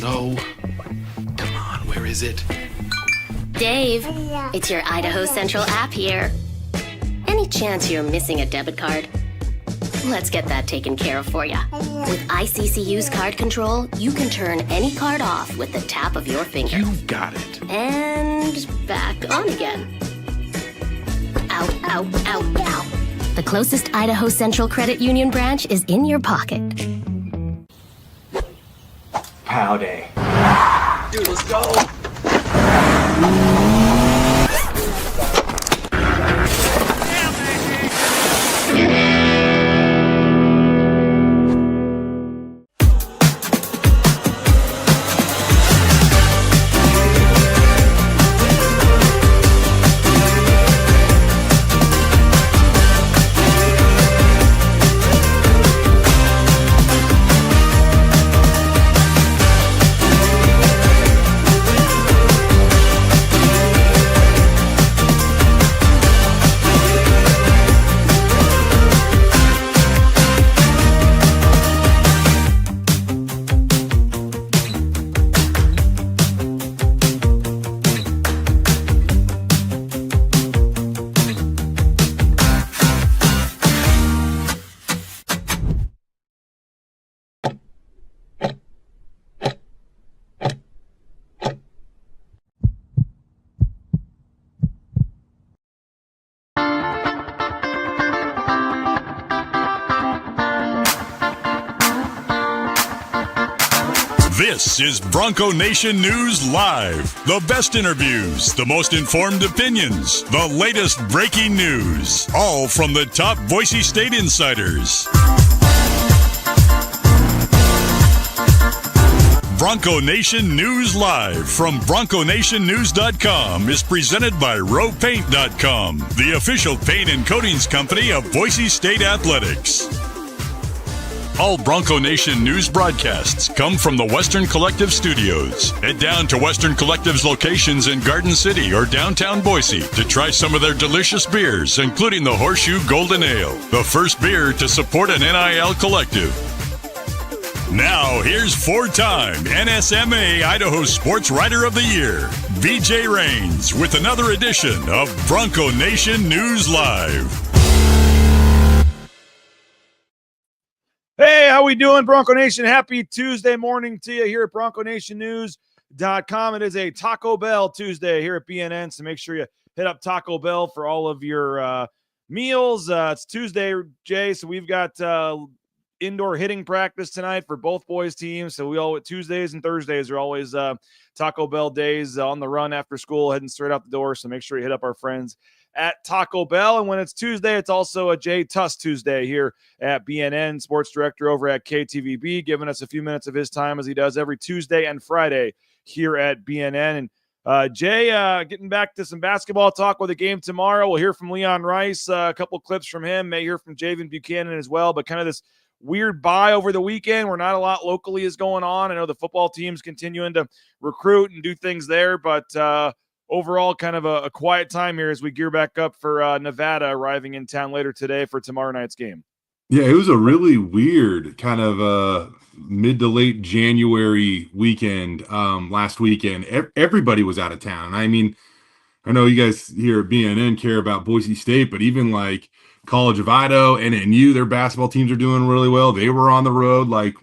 No. Come on, where is it? Dave, it's your Idaho Central app here. Any chance you're missing a debit card? Let's get that taken care of for you. With ICCU's card control, you can turn any card off with the tap of your finger. You've got it. And back on again. Out, out, out, out. The closest Idaho Central Credit Union branch is in your pocket. Pow day. Dude, let's go. This is Bronco Nation News Live. The best interviews, the most informed opinions, the latest breaking news, all from the top Boise State insiders. Bronco Nation News Live from BroncoNationNews.com is presented by RowPaint.com, the official paint and coatings company of Boise State Athletics. All Bronco Nation news broadcasts come from the Western Collective Studios. Head down to Western Collective's locations in Garden City or downtown Boise to try some of their delicious beers, including the Horseshoe Golden Ale, the first beer to support an NIL collective. Now, here's four-time NSMA Idaho Sports Writer of the Year, BJ Rains, with another edition of Bronco Nation News Live. Hey, how we doing, Bronco Nation? Happy Tuesday morning to you here at BroncoNationNews.com. It is a Taco Bell Tuesday here at BNN, so make sure you hit up Taco Bell for all of your meals. It's Tuesday, Jay, so we've got indoor hitting practice tonight for both boys teams. So we all Tuesdays and Thursdays are always Taco Bell days on the run after school, heading straight out the door. So make sure you hit up our friends at Taco Bell. And when it's Tuesday, it's also a Jay Tust Tuesday here at BNN, sports director over at KTVB, giving us a few minutes of his time as he does every Tuesday and Friday here at BNN. And Jay, getting back to some basketball talk with a game tomorrow. We'll hear from Leon Rice, a couple clips from him, may hear from Javen Buchanan as well, but kind of this weird bye over the weekend where not a lot locally is going on. I know the football team's continuing to recruit and do things there, but overall, kind of a quiet time here as we gear back up for Nevada arriving in town later today for tomorrow night's game. Yeah, it was a really weird kind of mid to late January weekend last weekend. Everybody was out of town. I mean, I know you guys here at BNN care about Boise State, but even like College of Idaho, NNU, their basketball teams are doing really well. They were on the road. Like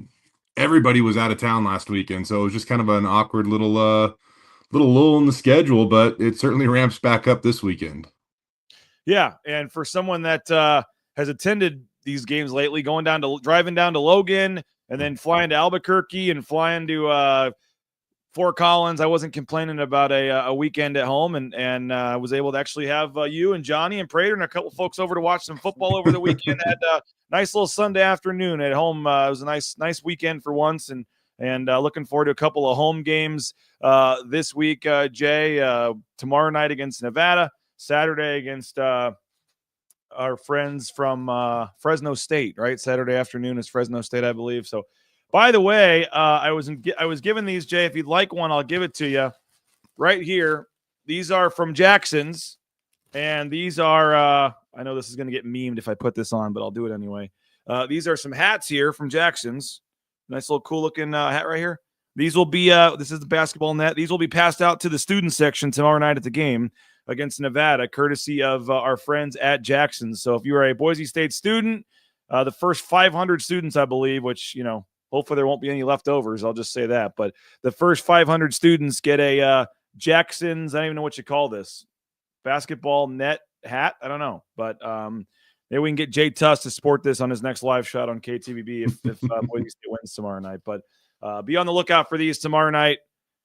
everybody was out of town last weekend. So it was just kind of an awkward little lull in the schedule, but it certainly ramps back up this weekend. Yeah, and for someone that has attended these games lately, driving down to Logan and then flying to Albuquerque and flying to Fort Collins, I wasn't complaining about a weekend at home, and I was able to actually have you and Johnny and Prater and a couple folks over to watch some football over the weekend. Had a nice little Sunday afternoon at home. It was a nice weekend for once, and looking forward to a couple of home games this week, Jay. Tomorrow night against Nevada, Saturday against our friends from Fresno State, right? Saturday afternoon is Fresno State, I believe. So, by the way, I was given these, Jay. If you'd like one, I'll give it to you right here. These are from Jackson's, and these are I know this is going to get memed if I put this on, but I'll do it anyway. These are some hats here from Jackson's. Nice little cool looking hat right here. These will be this is the basketball net. These will be passed out to the student section tomorrow night at the game against Nevada, courtesy of our friends at Jackson's. So if you are a Boise State student, the first 500 students, I believe, which, hopefully there won't be any leftovers. I'll just say that. But the first 500 students get a Jackson's, I don't even know what you call this, basketball net hat. I don't know. But maybe we can get Jay Tust to sport this on his next live shot on KTVB if Boise State wins tomorrow night. But be on the lookout for these tomorrow night,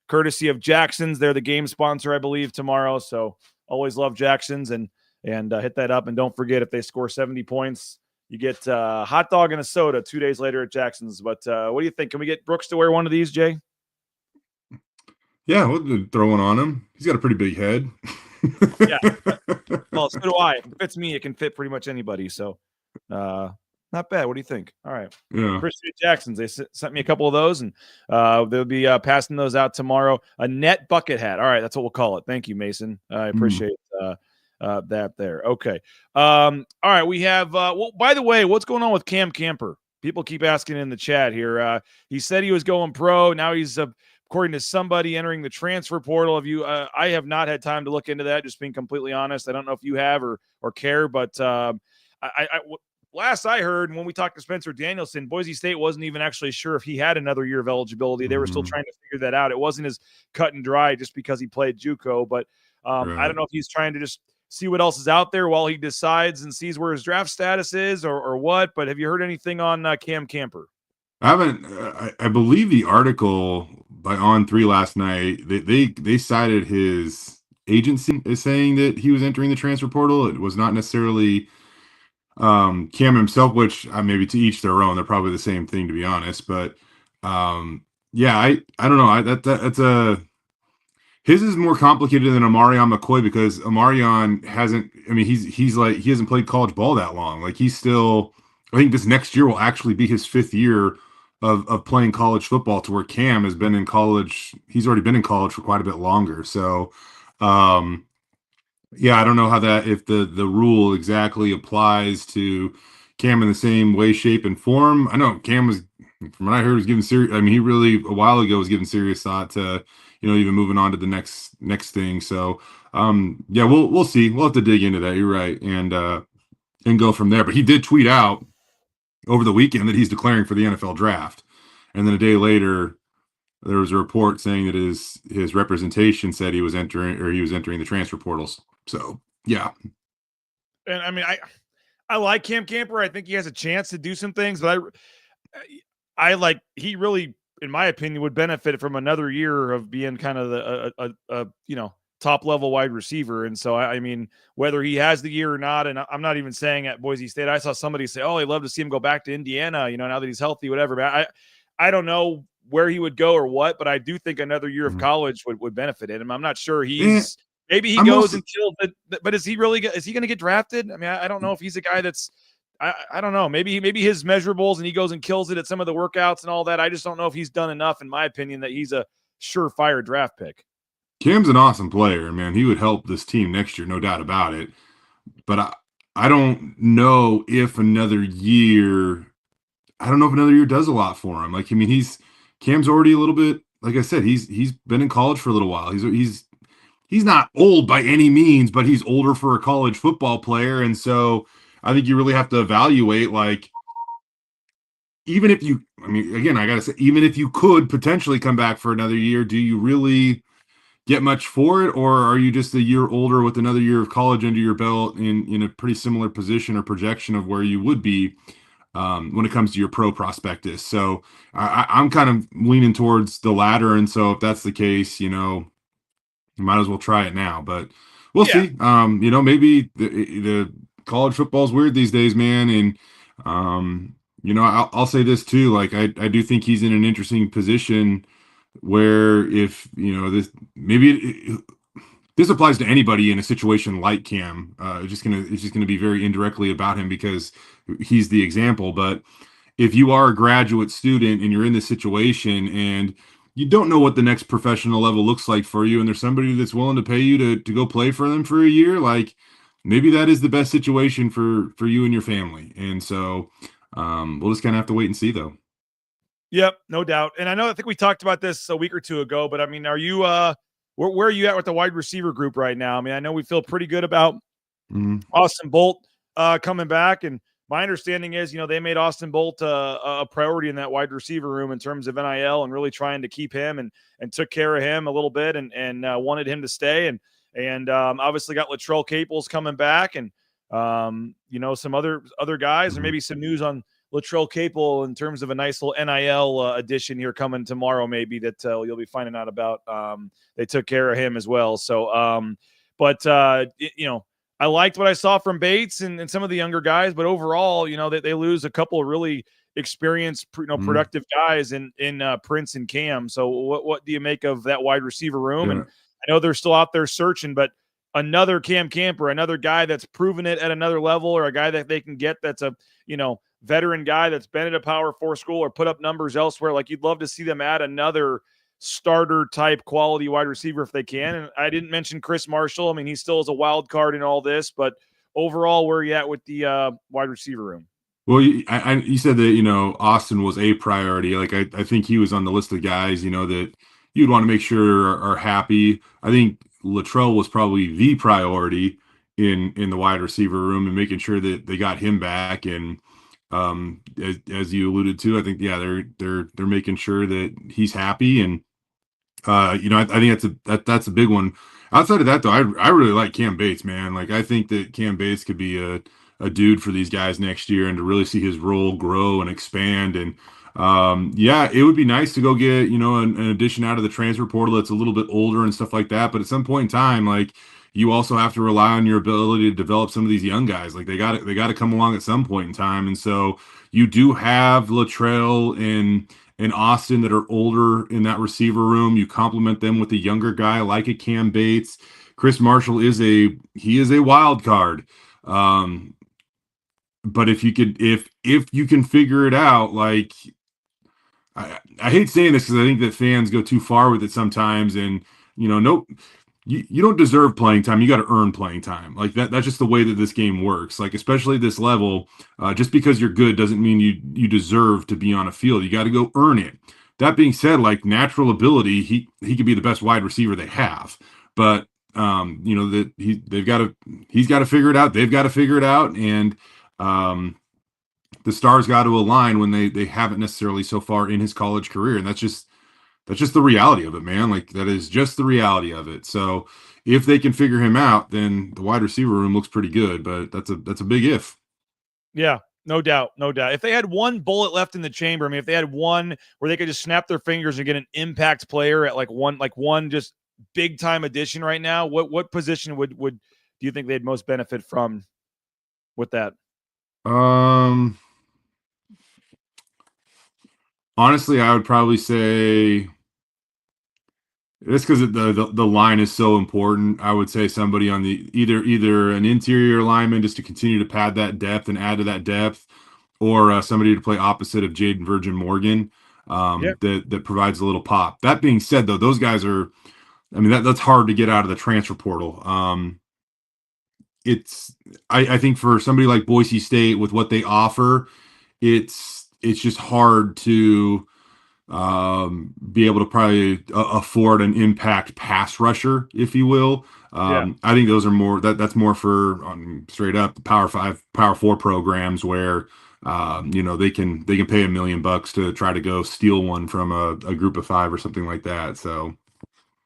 courtesy of Jackson's. They're the game sponsor, I believe, tomorrow. So always love Jackson's and hit that up. And don't forget, if they score 70 points, you get a hot dog and a soda 2 days later at Jackson's. But what do you think? Can we get Brooks to wear one of these, Jay? Yeah, we'll throw one on him. He's got a pretty big head. Yeah. Well, so do I. If it fits me, it can fit pretty much anybody. So not bad. What do you think? All right. Yeah. Appreciate Jackson's. They sent me a couple of those, and they'll be passing those out tomorrow. A net bucket hat. All right. That's what we'll call it. Thank you, Mason. I appreciate that there. Okay. All right. We have, well, by the way, what's going on with Cam Camper? People keep asking in the chat here. He said he was going pro. Now he's, according to somebody, entering the transfer portal. I have not had time to look into that, just being completely honest. I don't know if you have or care, but last I heard, when we talked to Spencer Danielson, Boise State wasn't even actually sure if he had another year of eligibility. They were still trying to figure that out. It wasn't as cut and dry just because he played JUCO, but right. I don't know if he's trying to just see what else is out there while he decides and sees where his draft status is or what. But have you heard anything on Cam Camper? I haven't. I believe the article by On3 last night, they cited his agency as saying that he was entering the transfer portal. It was not necessarily Cam himself, which maybe to each their own. They're probably the same thing, to be honest. But yeah, I don't know. That's his is more complicated than Amarion McCoy, because Amarion hasn't. I mean, he's like, he hasn't played college ball that long. Like, he's still. I think this next year will actually be his 5th year of playing college football, to where Cam has been in college. He's already been in college for quite a bit longer. So, yeah, I don't know how if the rule exactly applies to Cam in the same way, shape, and form. I know Cam was, from what I heard, was given serious. I mean, he really a while ago was giving serious thought to, even moving on to the next thing. So, yeah, we'll see. We'll have to dig into that. You're right, and go from there. But he did tweet out over the weekend that he's declaring for the NFL draft, and then a day later, there was a report saying that his representation said he was entering the transfer portals. So, yeah. And I mean, I like Cam Camper. I think he has a chance to do some things, but he really, in my opinion, would benefit from another year of being kind of a top level wide receiver. And so, I mean, whether he has the year or not, and I'm not even saying at Boise State, I saw somebody say, oh, I'd love to see him go back to Indiana, now that he's healthy, whatever. But I don't know where he would go or what, but I do think another year of college would benefit him. I'm not sure maybe he goes and kills it, but is he going to get drafted? I mean, I don't know if he's a guy that's, I don't know. Maybe his measurables and he goes and kills it at some of the workouts and all that. I just don't know if he's done enough, in my opinion, that he's a surefire draft pick. Cam's an awesome player, man. He would help this team next year, no doubt about it. But I don't know if another year does a lot for him. Like, I mean, Cam's already a little bit, like I said, he's been in college for a little while. He's not old by any means, but he's older for a college football player. And so I think you really have to evaluate, like, even if you, I mean, again, I got to say, even if you could potentially come back for another year, do you really get much for it? Or are you just a year older with another year of college under your belt in a pretty similar position or projection of where you would be when it comes to your pro prospectus? So I'm kind of leaning towards the latter. And so if that's the case, you might as well try it now, but we'll see. Maybe the college football is weird these days, man. And, I'll say this too. Like, I do think he's in an interesting position where if, this applies to anybody in a situation like Cam. It's just gonna be very indirectly about him because he's the example. But if you are a graduate student and you're in this situation and you don't know what the next professional level looks like for you, and there's somebody that's willing to pay you to go play for them for a year, like, maybe that is the best situation for you and your family. And so we'll just kind of have to wait and see, though. Yep, no doubt. And I think we talked about this a week or two ago, but I mean, are you where are you at with the wide receiver group right now? I mean, I know we feel pretty good about Austin Bolt coming back, and my understanding is, they made Austin Bolt a priority in that wide receiver room in terms of NIL and really trying to keep him and took care of him a little bit and wanted him to stay and obviously got Latrell Caples coming back and some other guys and maybe some news on Latrell Capel in terms of a nice little NIL addition here coming tomorrow, maybe that you'll be finding out about. They took care of him as well. So, I liked what I saw from Bates and some of the younger guys, but overall, they lose a couple of really experienced, productive guys in Prince and Cam. So what do you make of that wide receiver room? Yeah. And I know they're still out there searching, but another Cam Camper, another guy that's proven it at another level, or a guy that they can get that's a, veteran guy that's been at a Power 4 school or put up numbers elsewhere. Like, you'd love to see them add another starter type quality wide receiver if they can. And I didn't mention Chris Marshall. I mean, he still is a wild card in all this, but overall, where are you at with the wide receiver room? Well, you said that, Austin was a priority. Like, I think he was on the list of guys, that you'd want to make sure are happy. I think Latrell was probably the priority in the wide receiver room and making sure that they got him back. And as you alluded to, I think, they're making sure that he's happy. And I think that's a big one. Outside of that, though, I really like Cam Bates, man. Like, I think that Cam Bates could be a dude for these guys next year, and to really see his role grow and expand. And it would be nice to go get an addition out of the transfer portal that's a little bit older and stuff like that. But at some point in time, like, you also have to rely on your ability to develop some of these young guys. Like, they got to come along at some point in time. And so you do have Latrell and Austin that are older in that receiver room. You complement them with a younger guy like a Cam Bates. Chris Marshall is a wild card. But if you can figure it out, like, I hate saying this because I think that fans go too far with it sometimes, and nope. You don't deserve playing time. You got to earn playing time. Like, that's just the way that this game works. Like, especially at this level, just because you're good doesn't mean you deserve to be on a field. You got to go earn it. That being said, like, natural ability, he could be the best wide receiver they have. But that he's got to figure it out. They've got to figure it out, and the stars got to align when they haven't necessarily so far in his college career, and that's just the reality of it, man. Like, that is just the reality of it. So if they can figure him out, then the wide receiver room looks pretty good, but that's a big if. Yeah, no doubt. If they had one bullet left in the chamber, I mean, if they had one where they could just snap their fingers and get an impact player at one just big time addition right now, what position would do you think they'd most benefit from with that? Honestly, I would probably say, just because the line is so important, I would say somebody on the either an interior lineman just to continue to pad that depth and add to that depth, or somebody to play opposite of Jaden Virgin Morgan, that provides a little pop. That being said, though, those guys are, I mean, that's hard to get out of the transfer portal. I think for somebody like Boise State with what they offer, it's just hard to be able to probably afford an impact pass rusher, if you will. I think those are more that's more for straight up Power 5, Power 4 programs where they can pay $1 million to try to go steal one from a group of 5 or something like that. So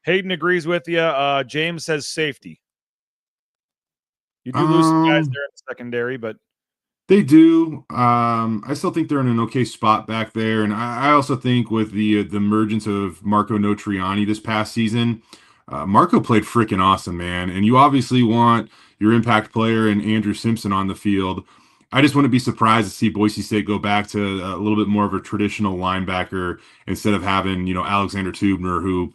Hayden agrees with you. James says safety. You do lose some guys there in the secondary, but they do. I still think they're in an okay spot back there, and I also think with the emergence of Marco Notriani this past season, Marco played freaking awesome, man. And you obviously want your impact player and Andrew Simpson on the field. I just wouldn't be surprised to see Boise State go back to a little bit more of a traditional linebacker instead of having Alexander Tubner, who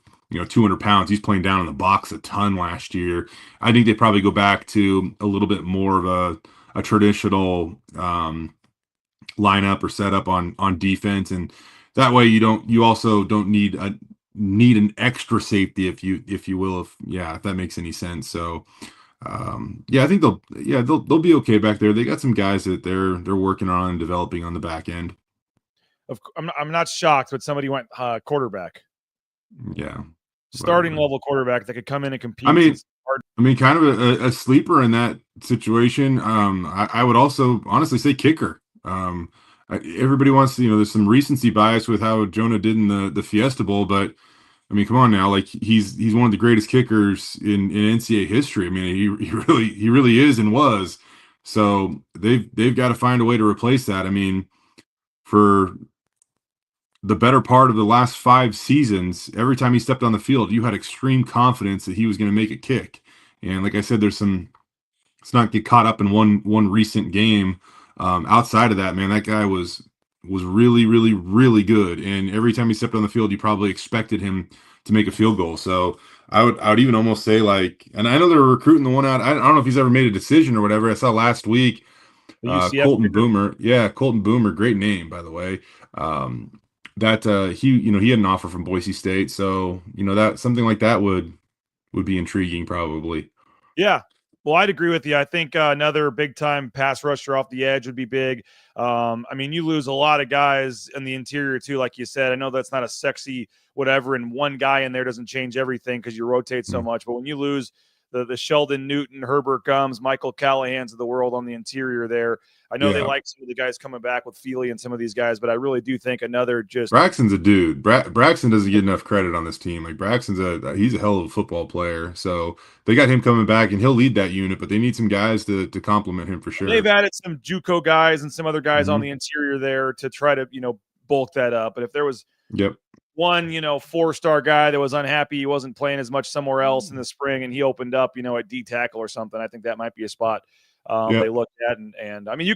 200 pounds. He's playing down in the box a ton last year. I think they probably go back to a little bit more of a traditional lineup or setup on defense, and that way you also don't need an extra safety, if you will, if that makes any sense. So I think they'll be okay back there. They got some guys that they're working on and developing on the back end. I'm not shocked, but somebody went quarterback, Yeah. starting Whatever. level quarterback that could come in and compete. I mean, It's hard. kind of a sleeper in that situation. I would also honestly say kicker. Everybody wants to, there's some recency bias with how Jonah did in the Fiesta Bowl, but I mean, come on now, like he's one of the greatest kickers in NCAA history. I mean, he really is and was. So they've got to find a way to replace that. I mean, for the better part of the last 5 seasons, every time he stepped on the field, you had extreme confidence that he was going to make a kick. And like I said, let's not get caught up in one recent game. Outside of that, man, that guy was really, really, really good. And every time he stepped on the field, you probably expected him to make a field goal. So I would even almost say, like, and I know they're recruiting the one out. I don't know if he's ever made a decision or whatever. I saw last week, The UCF Colton kicker. Boomer. Yeah, Colton Boomer, great name, by the way. That he had an offer from Boise State, so that something like that would be intriguing, probably. Yeah. Well, I'd agree with you. I think another big time pass rusher off the edge would be big. I mean, you lose a lot of guys in the interior too, like you said. I know that's not a sexy whatever, and one guy in there doesn't change everything because you rotate so much. But when you lose the Sheldon Newton, Herbert Gums, Michael Callahans of the world on the interior there, I know they like some of the guys coming back with Feely and some of these guys, but I really do think another just Braxton's a dude. Braxton doesn't get enough credit on this team. Like Braxton's he's a hell of a football player. So they got him coming back, and he'll lead that unit. But they need some guys to complement him for sure. They've added some JUCO guys and some other guys on the interior there to try to bulk that up. But if there was one 4-star guy that was unhappy he wasn't playing as much somewhere else in the spring, and he opened up at D tackle or something, I think that might be a spot they looked at. And I mean,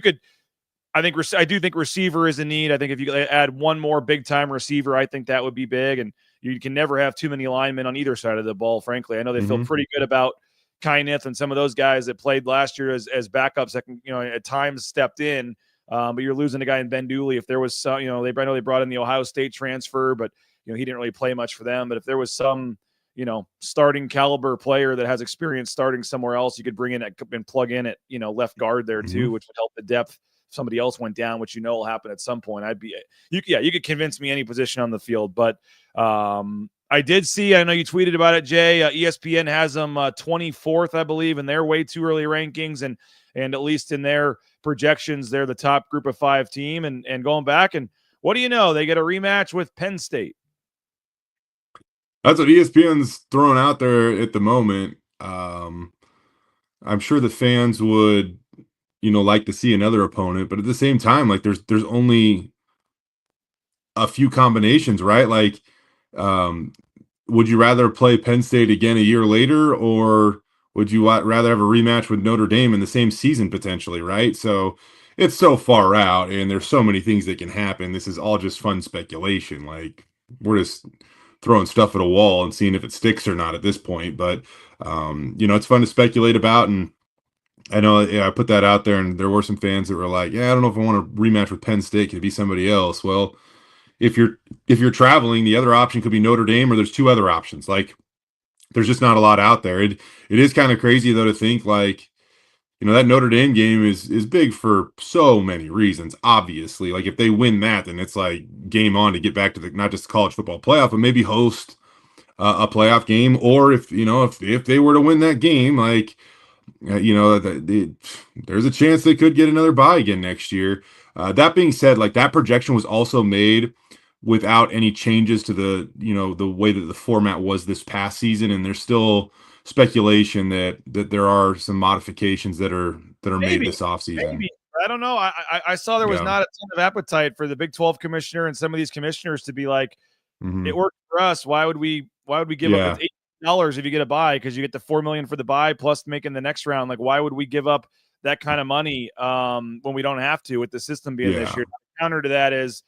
I do think receiver is a need. I think if you add one more big time receiver, I think that would be big. And you can never have too many linemen on either side of the ball, frankly. I know they feel pretty good about Kyneth and some of those guys that played last year as backups that can, at times stepped in. But you're losing a guy in Ben Dooley. If there was some, I know they brought in the Ohio State transfer, but he didn't really play much for them. But if there was some, starting caliber player that has experience starting somewhere else, you could bring in and plug in at, left guard there too, which would help the depth. If somebody else went down, which will happen at some point, you could convince me any position on the field. But I did see, I know you tweeted about it, Jay. ESPN has them 24th, I believe, in their way too early rankings, and at least in their projections, they're the top group of 5 team. And going back, and what do you know? They get a rematch with Penn State. That's what ESPN's throwing out there at the moment. I'm sure the fans would, like to see another opponent, but at the same time, like there's only a few combinations, right? Like, would you rather play Penn State again a year later, or would you rather have a rematch with Notre Dame in the same season potentially, right? So it's so far out, and there's so many things that can happen. This is all just fun speculation. Like, we're just throwing stuff at a wall and seeing if it sticks or not at this point. But it's fun to speculate about, and I know I put that out there, and there were some fans that were like, I don't know if I want to rematch with Penn State. Could it be somebody else? Well, if you're traveling, the other option could be Notre Dame, or there's 2 other options. Like, there's just not a lot out there. It is kind of crazy though to think, like, that Notre Dame game is big for so many reasons. Obviously, like if they win that, then it's like game on to get back to not just the college football playoff, but maybe host a playoff game. Or if they were to win that game, like, there's a chance they could get another bye again next year. That being said, like, that projection was also made without any changes to the way that the format was this past season, and there's still speculation that there are some modifications that are made this offseason. Maybe. I don't know. I saw there was not a ton of appetite for the Big 12 commissioner and some of these commissioners to be like, it worked for us. Why would we give up $8 if you get a bye, because you get the $4 million for the bye plus making the next round? Like, why would we give up that kind of money when we don't have to, with the system being this year? The counter to that is,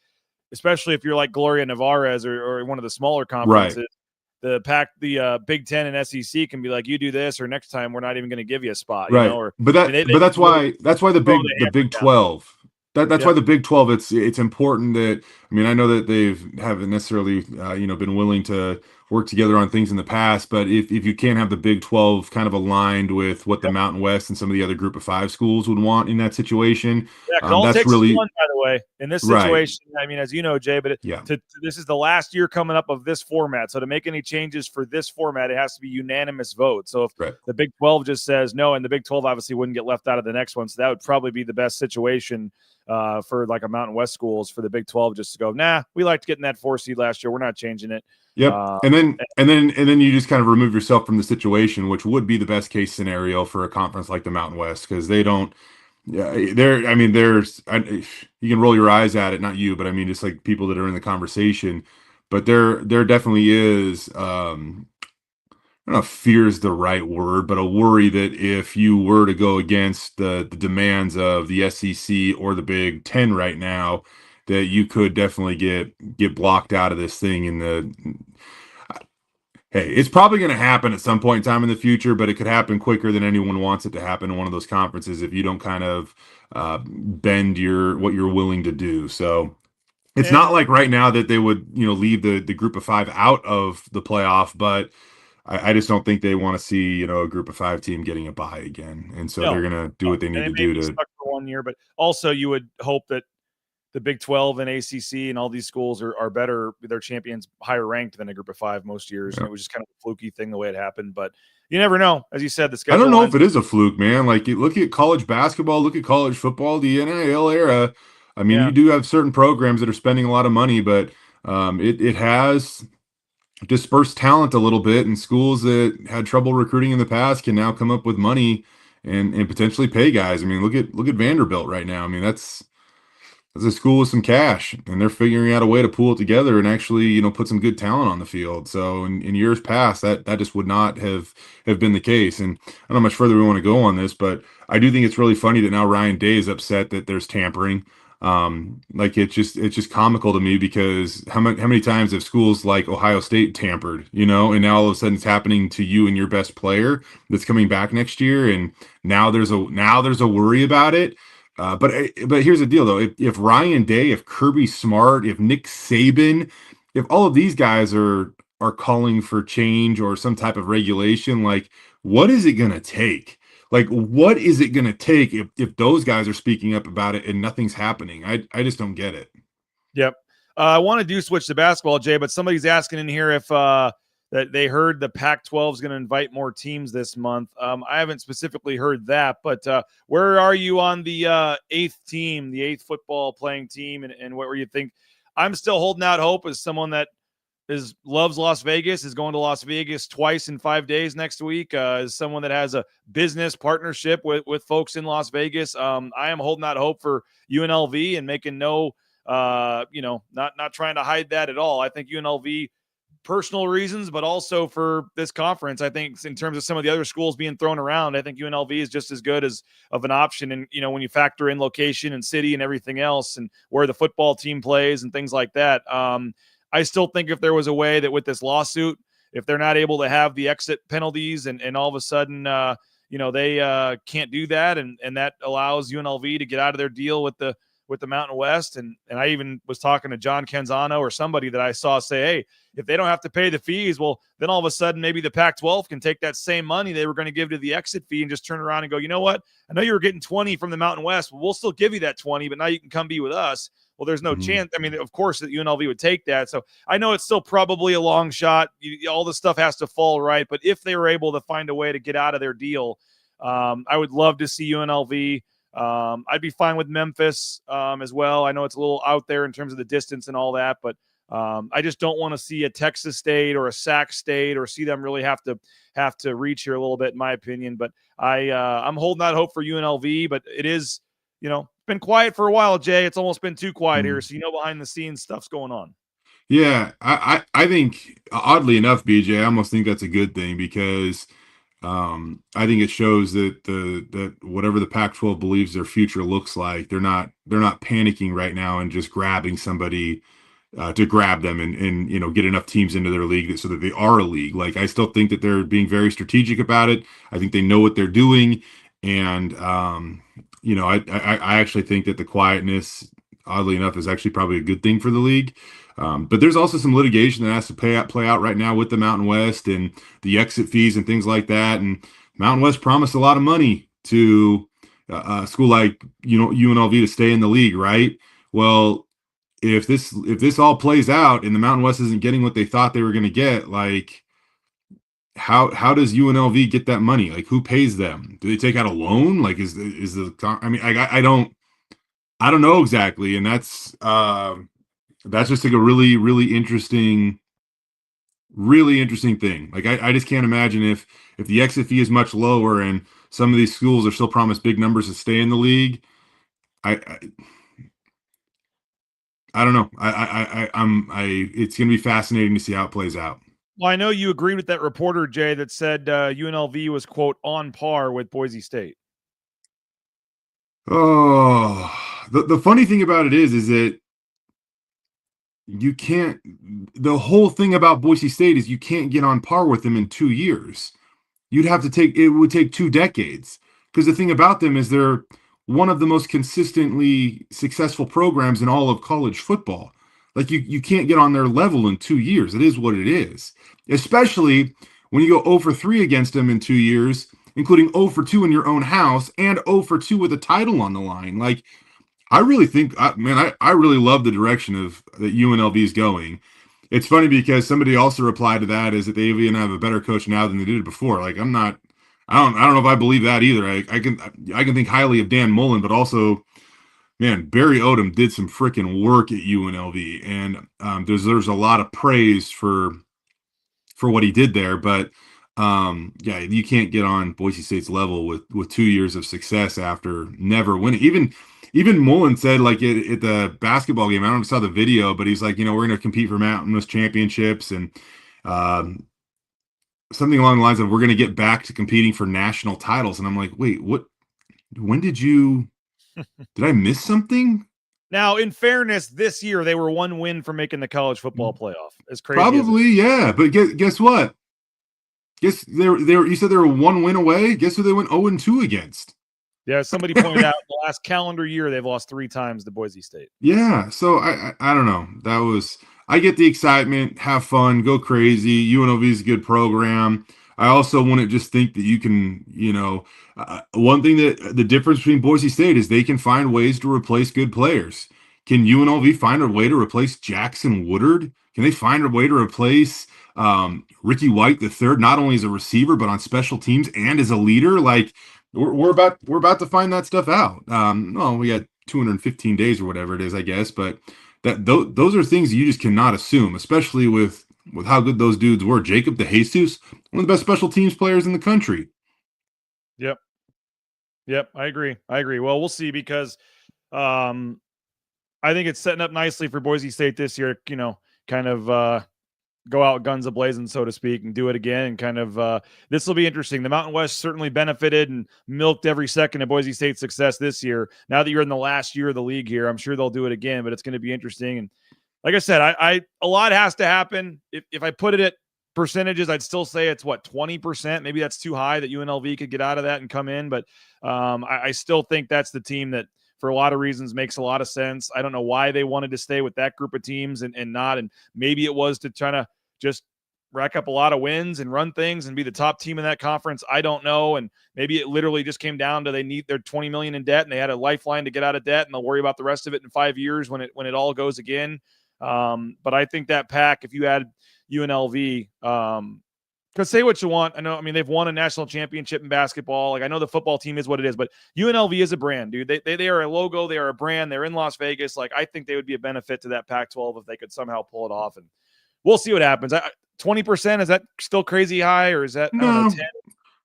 especially if you're like Gloria Nevarez or one of the smaller conferences, the Big Ten and SEC can be like, you do this, or next time we're not even going to give you a spot. Right. That's why the Big 12. That's why the Big 12. It's important that, I mean, I know that they haven't necessarily been willing to worked together on things in the past. But if you can't have the Big 12 kind of aligned with what the Mountain West and some of the other Group of Five schools would want in that situation, Yeah, because all it that's takes is really one, by the way, in this right. situation. I mean, as you know, Jay, but Yeah. this is the last year coming up of this format. So to make any changes for this format, it has to be unanimous vote. So if the Big 12 just says no, and the Big 12 obviously wouldn't get left out of the next one, so that would probably be the best situation for like a Mountain West schools for the Big 12 just to go, nah, we liked getting that 4 seed last year. We're not changing it. Yep. And then you just kind of remove yourself from the situation, which would be the best case scenario for a conference like the Mountain West, because they don't. Yeah, you can roll your eyes at it, not you, but I mean, just like people that are in the conversation. But there definitely is. I don't know if fear is the right word, but a worry that if you were to go against the demands of the SEC or the Big Ten right now, that you could definitely get blocked out of this thing hey, it's probably going to happen at some point in time in the future, but it could happen quicker than anyone wants it to happen in one of those conferences if you don't kind of bend what you're willing to do. So it's not like right now that they would, leave the Group of Five out of the playoff, but I just don't think they want to see, a Group of Five team getting a bye again. And so they're going to do what they need to do to stuck for 1 year. But also you would hope that the Big 12 and ACC and all these schools are better, their champions higher ranked than a Group of Five most years. Yeah. And it was just kind of a fluky thing the way it happened. But you never know. As you said, the schedule. I don't know if it is a fluke, man. Like, look at college basketball, look at college football, the NIL era. I mean, you do have certain programs that are spending a lot of money, but it has dispersed talent a little bit, and schools that had trouble recruiting in the past can now come up with money and potentially pay guys. I mean, look at Vanderbilt right now. I mean, that's a school with some cash, and they're figuring out a way to pool it together and actually, put some good talent on the field. So in years past, that just would not have been the case. And I don't know how much further we want to go on this, but I do think it's really funny that now Ryan Day is upset that there's tampering. Like it's just comical to me, because how many times have schools like Ohio State tampered, and now all of a sudden it's happening to you and your best player that's coming back next year, and now there's a worry about it. But here's the deal, though. If Ryan Day, if Kirby Smart, if Nick Saban, if all of these guys are calling for change or some type of regulation, like, what is it going to take? Like, what is it going to take if those guys are speaking up about it and nothing's happening? I just don't get it. Yep. I want to switch to basketball, Jay, but somebody's asking in here if that they heard the Pac-12 is going to invite more teams this month. I haven't specifically heard that, but where are you on the eighth team, the eighth football playing team, and what you think? I'm still holding out hope as someone that loves Las Vegas, is going to Las Vegas twice in 5 days next week, as someone that has a business partnership with folks in Las Vegas. I am holding out hope for UNLV and making not trying to hide that at all. I think UNLV, personal reasons, but also for this conference, I think in terms of some of the other schools being thrown around, I think UNLV is just as good of an option. And, when you factor in location and city and everything else and where the football team plays and things like that, I still think if there was a way that with this lawsuit, if they're not able to have the exit penalties and all of a sudden, they can't do that. And that allows UNLV to get out of their deal with the Mountain West. And I even was talking to John Canzano or somebody that I saw say, hey, if they don't have to pay the fees, well, then all of a sudden maybe the Pac-12 can take that same money they were going to give to the exit fee and just turn around and go, you know what? I know you were getting 20 from the Mountain West. Well, we'll still give you that 20, but now you can come be with us. Well, there's no chance. I mean, of course that UNLV would take that. So I know it's still probably a long shot. All this stuff has to fall right. But if they were able to find a way to get out of their deal, I would love to see UNLV. I'd be fine with Memphis as well. I know it's a little out there in terms of the distance and all that, but I just don't want to see a Texas State or a Sac State or see them really have to reach here a little bit, in my opinion. But I'm holding out hope for UNLV, but it is, been quiet for a while, Jay. It's almost been too quiet here. So, behind the scenes stuff's going on. Yeah, I think, oddly enough, BJ, I almost think that's a good thing, because I think it shows that that whatever the Pac-12 believes their future looks like, they're not panicking right now and just grabbing somebody to grab them and get enough teams into their league so that they are a league. Like, I still think that they're being very strategic about it. I think they know what they're doing, and I actually think that the quietness, oddly enough, is actually probably a good thing for the league. But there's also some litigation that has to play out right now with the Mountain West and the exit fees and things like that. And Mountain West promised a lot of money to a school like UNLV to stay in the league, right? Well, if this all plays out and the Mountain West isn't getting what they thought they were going to get, like how does UNLV get that money? Like, who pays them? Do they take out a loan? Like, is the I mean, I don't know exactly, and that's just like a really interesting thing. Like, I just can't imagine if the exit fee is much lower and some of these schools are still promised big numbers to stay in the league. I don't know. It's going to be fascinating to see how it plays out. Well, I know you agreed with that reporter, Jay, that said UNLV was, quote, on par with Boise State. Oh, the funny thing about it is that you can't, the whole thing about Boise State is you can't get on par with them in 2 years. It would take 2 decades. Because the thing about them is they're one of the most consistently successful programs in all of college football. Like, you can't get on their level in 2 years. It is what it is. Especially when you go 0 for 3 against them in 2 years, including 0 for 2 in your own house and 0 for 2 with a title on the line. Like, I really think, I really love the direction that UNLV is going. It's funny because somebody also replied to that is that they even have a better coach now than they did before. Like, I don't know if I believe that either. I can think highly of Dan Mullen, but also, man, Barry Odom did some freaking work at UNLV, and there's a lot of praise for what he did there. But yeah, you can't get on Boise State's level with 2 years of success after never winning. Even Mullen said, like, at the basketball game, I don't know if you saw the video, but he's like, we're going to compete for Mountain West championships and something along the lines of we're going to get back to competing for national titles. And I'm like, wait, what? When did I miss something? Now, in fairness, this year they were 1 win from making the college football playoff. As crazy, probably, yeah. But guess what? Guess you said they were 1 win away. Guess who they went 0-2 against? Yeah, somebody pointed out the last calendar year they've lost 3 times to Boise State. Yeah, so I don't know. I get the excitement, have fun, go crazy. UNLV is a good program. I also wouldn't just think that you can, one thing that the difference between Boise State is they can find ways to replace good players. Can UNLV find a way to replace Jackson Woodard? Can they find a way to replace Ricky White III, not only as a receiver but on special teams and as a leader? Like, we're about to find that stuff out. Well, we got 215 days or whatever it is, I guess, but those are things you just cannot assume, especially with how good those dudes were. Jacob DeJesus, one of the best special teams players in the country. Yep, I agree. Well, we'll see, because I think it's setting up nicely for Boise State this year, kind of go out guns a-blazing, so to speak, and do it again. And kind of this will be interesting. The Mountain West certainly benefited and milked every second of Boise State's success this year. Now that you're in the last year of the league here, I'm sure they'll do it again, but it's going to be interesting. And like I said, a lot has to happen. If I put it at percentages, I'd still say it's 20%. Maybe that's too high that UNLV could get out of that and come in. But I still think that's the team that, for a lot of reasons, makes a lot of sense. I don't know why they wanted to stay with that group of teams and not. And maybe it was to try to just rack up a lot of wins and run things and be the top team in that conference. I don't know. And maybe it literally just came down to they're $20 million in debt and they had a lifeline to get out of debt, and they'll worry about the rest of it in 5 years when it all goes again. But I think that pack, if you add UNLV, because say what you want, they've won a national championship in basketball. Like, I know the football team is what it is, but UNLV is a brand, dude. They are a logo. They are a brand. They're in Las Vegas. Like, I think they would be a benefit to that Pac-12 if they could somehow pull it off. And we'll see what happens. 20%, is that still crazy high, or is that 10?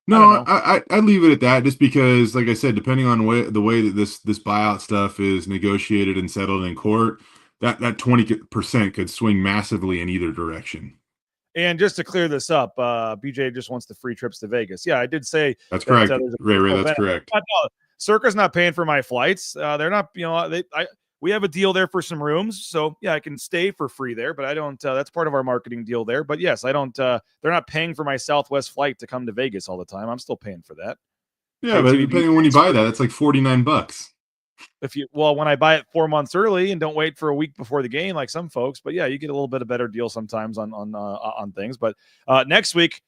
No, I'd leave it at that, just because, like I said, depending on the way that this buyout stuff is negotiated and settled in court, that 20% could swing massively in either direction. And just to clear this up, BJ just wants the free trips to Vegas. Yeah, I did say that's correct. Ray, that's correct. Circa's not paying for my flights. They're not, we have a deal there for some rooms. So yeah, I can stay for free there, but I don't, that's part of our marketing deal there. But yes, I don't, they're not paying for my Southwest flight to come to Vegas all the time. I'm still paying for that. Yeah, but depending on when you buy that, it's like $49. when I buy it 4 months early and don't wait for a week before the game, like some folks, but yeah, you get a little bit of better deal sometimes on things. But next week,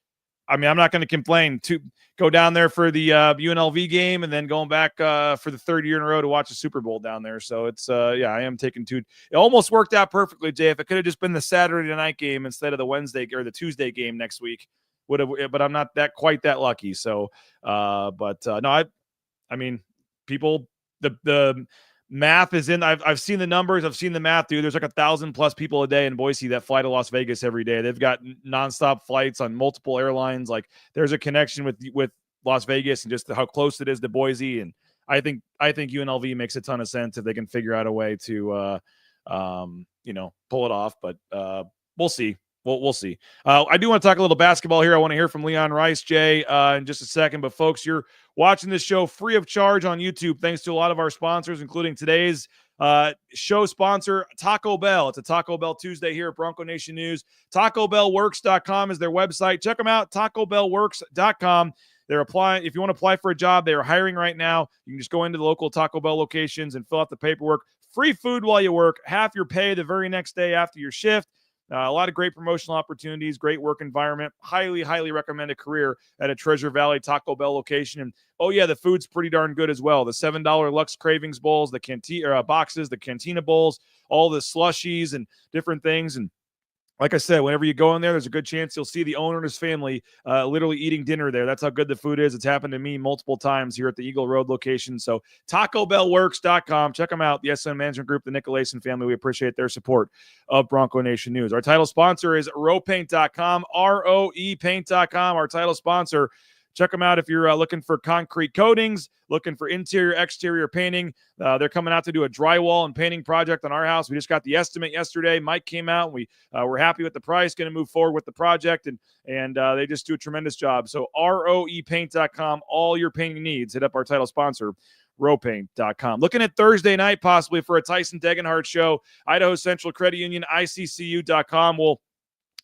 I mean, I'm not going to complain to go down there for the UNLV game and then going back for the third year in a row to watch the Super Bowl down there. So it's, I am taking two. It almost worked out perfectly, Jay. If it could have just been the Saturday night game instead of the Wednesday or the Tuesday game next week, would have. But I'm not quite that lucky. So, no, I mean, people, the math is in. I've seen the numbers. I've seen the math, dude. There's like 1,000+ people a day in Boise that fly to Las Vegas every day. They've got nonstop flights on multiple airlines. Like there's a connection with Las Vegas and just how close it is to Boise. And I think UNLV makes a ton of sense if they can figure out a way to, pull it off. But we'll see. We'll see. I do want to talk a little basketball here. I want to hear from Leon Rice, Jay, in just a second. But folks, you're watching this show free of charge on YouTube, thanks to a lot of our sponsors, including today's show sponsor, Taco Bell. It's a Taco Bell Tuesday here at Bronco Nation News. TacoBellWorks.com is their website. Check them out, TacoBellWorks.com. They're applying. If you want to apply for a job, they are hiring right now. You can just go into the local Taco Bell locations and fill out the paperwork. Free food while you work. Half your pay the very next day after your shift. A lot of great promotional opportunities, great work environment. Highly, highly recommend a career at a Treasure Valley Taco Bell location. And oh yeah, the food's pretty darn good as well. The $7 Lux Cravings bowls, the cantina boxes, the Cantina bowls, all the slushies and different things. And like I said, whenever you go in there, there's a good chance you'll see the owner and his family literally eating dinner there. That's how good the food is. It's happened to me multiple times here at the Eagle Road location. So TacoBellWorks.com. Check them out. The SM Management Group, the Nicolason family. We appreciate their support of Bronco Nation News. Our title sponsor is RoePaint.com, ROEPaint.com. Our title sponsor. Check them out if you're looking for concrete coatings, looking for interior, exterior painting. They're coming out to do a drywall and painting project on our house. We just got the estimate yesterday. Mike came out. And we were happy with the price, going to move forward with the project, and they just do a tremendous job. So ROEPaint.com, all your painting needs. Hit up our title sponsor, RoePaint.com. Looking at Thursday night possibly for a Tyson Degenhardt show, Idaho Central Credit Union, ICCU.com. We'll